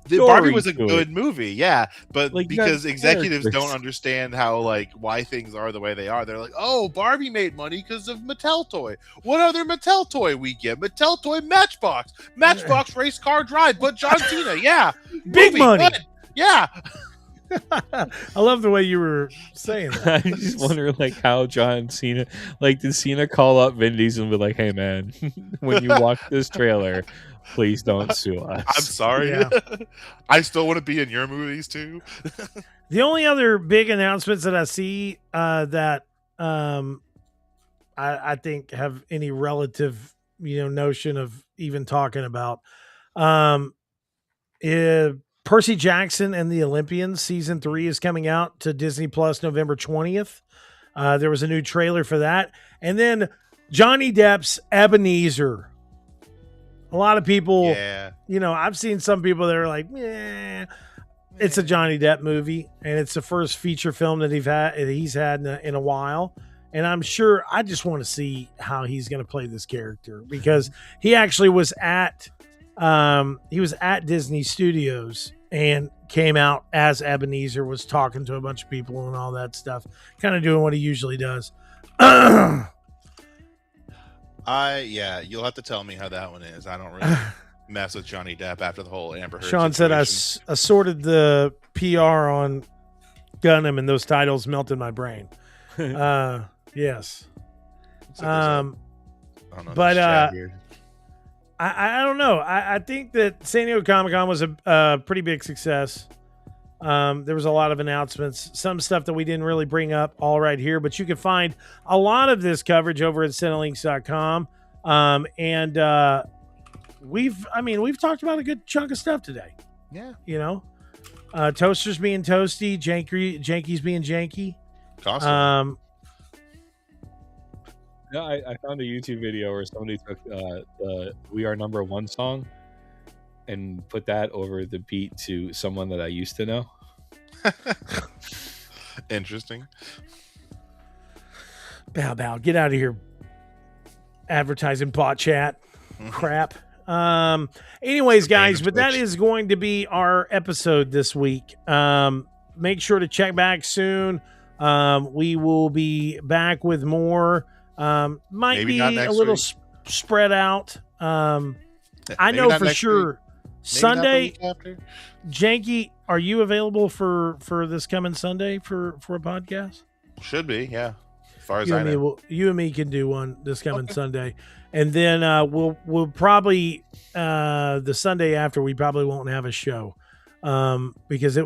good, Barbie was a story to good movie, yeah. But Like, because that executives characters. don't understand how why things are the way they are, they're like, oh, Barbie made money because of Mattel toy. What other Mattel toy we get? Mattel toy Matchbox. Matchbox race car drive. But John Cena, yeah, Big movie, money. good. Yeah. I love the way you were saying that. I just wonder, like, how John Cena, like, did Cena call up Vin Diesel and be like, "Hey, man, when you watch this trailer, please don't sue us." I'm sorry. Yeah. I still want to be in your movies too. The only other big announcements that I see that I think have any relative notion of even talking about Percy Jackson and the Olympians season 3 is coming out to Disney Plus November 20th. There was a new trailer for that. And then Johnny Depp's Ebenezer. A lot of people, I've seen some people that are like, it's a Johnny Depp movie, and it's the first feature film that he's had in a while. And I'm sure I just want to see how he's going to play this character, because he actually was at Disney Studios and came out as Ebenezer, was talking to a bunch of people and all that stuff, kind of doing what he usually does. You'll have to tell me how that one is. I don't really mess with Johnny Depp after the whole Amber Heard Sean said I situation. sorted the PR on Gundam and those titles melted my brain. Yes. I don't know, but this chat here. I don't know. I think that San Diego Comic-Con was a pretty big success. There was a lot of announcements, some stuff that we didn't really bring up all right here, but you can find a lot of this coverage over at Cinelinks.com. And we've talked about a good chunk of stuff today. Yeah. Toasters being toasty, Janky's being janky. Constantly. No, I found a YouTube video where somebody took the "We Are Number One" song and put that over the beat to someone that I used to know. Interesting. Bow. Get out of here. Advertising bot chat. Crap. Anyways, guys, but that is going to be our episode this week. Make sure to check back soon. We will be back with more. Might Maybe be not a next little week. Spread out. I Maybe know not for next sure week. Maybe not the Sunday. week after. Janky, are you available for this coming Sunday for a podcast? Should be, yeah. As far as You I and, know. you and me can do one this coming Sunday, and then we'll probably the Sunday after we probably won't have a show because it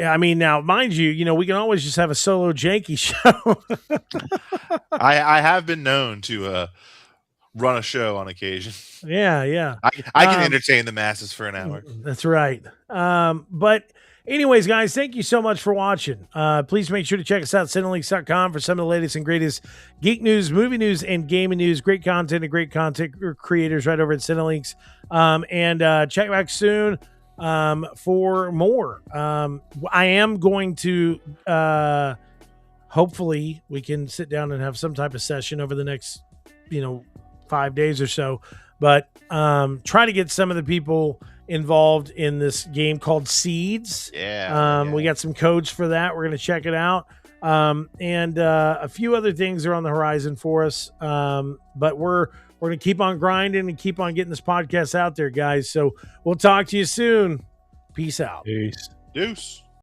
I mean, now, mind you, we can always just have a solo janky show. I have been known to run a show on occasion. Yeah. I can entertain the masses for an hour. That's right. But anyways, guys, thank you so much for watching. Please make sure to check us out, cinelinks.com, for some of the latest and greatest geek news, movie news, and gaming news. Great content and great content creators right over at Cinelinks. And check back soon for more. I am going to hopefully we can sit down and have some type of session over the next 5 days or so, but try to get some of the people involved in this game called Seeds. We got some codes for that. We're going to check it out. And a few other things are on the horizon for us. But we're going to keep on grinding and keep on getting this podcast out there, guys. So we'll talk to you soon. Peace out. Peace. Deuce.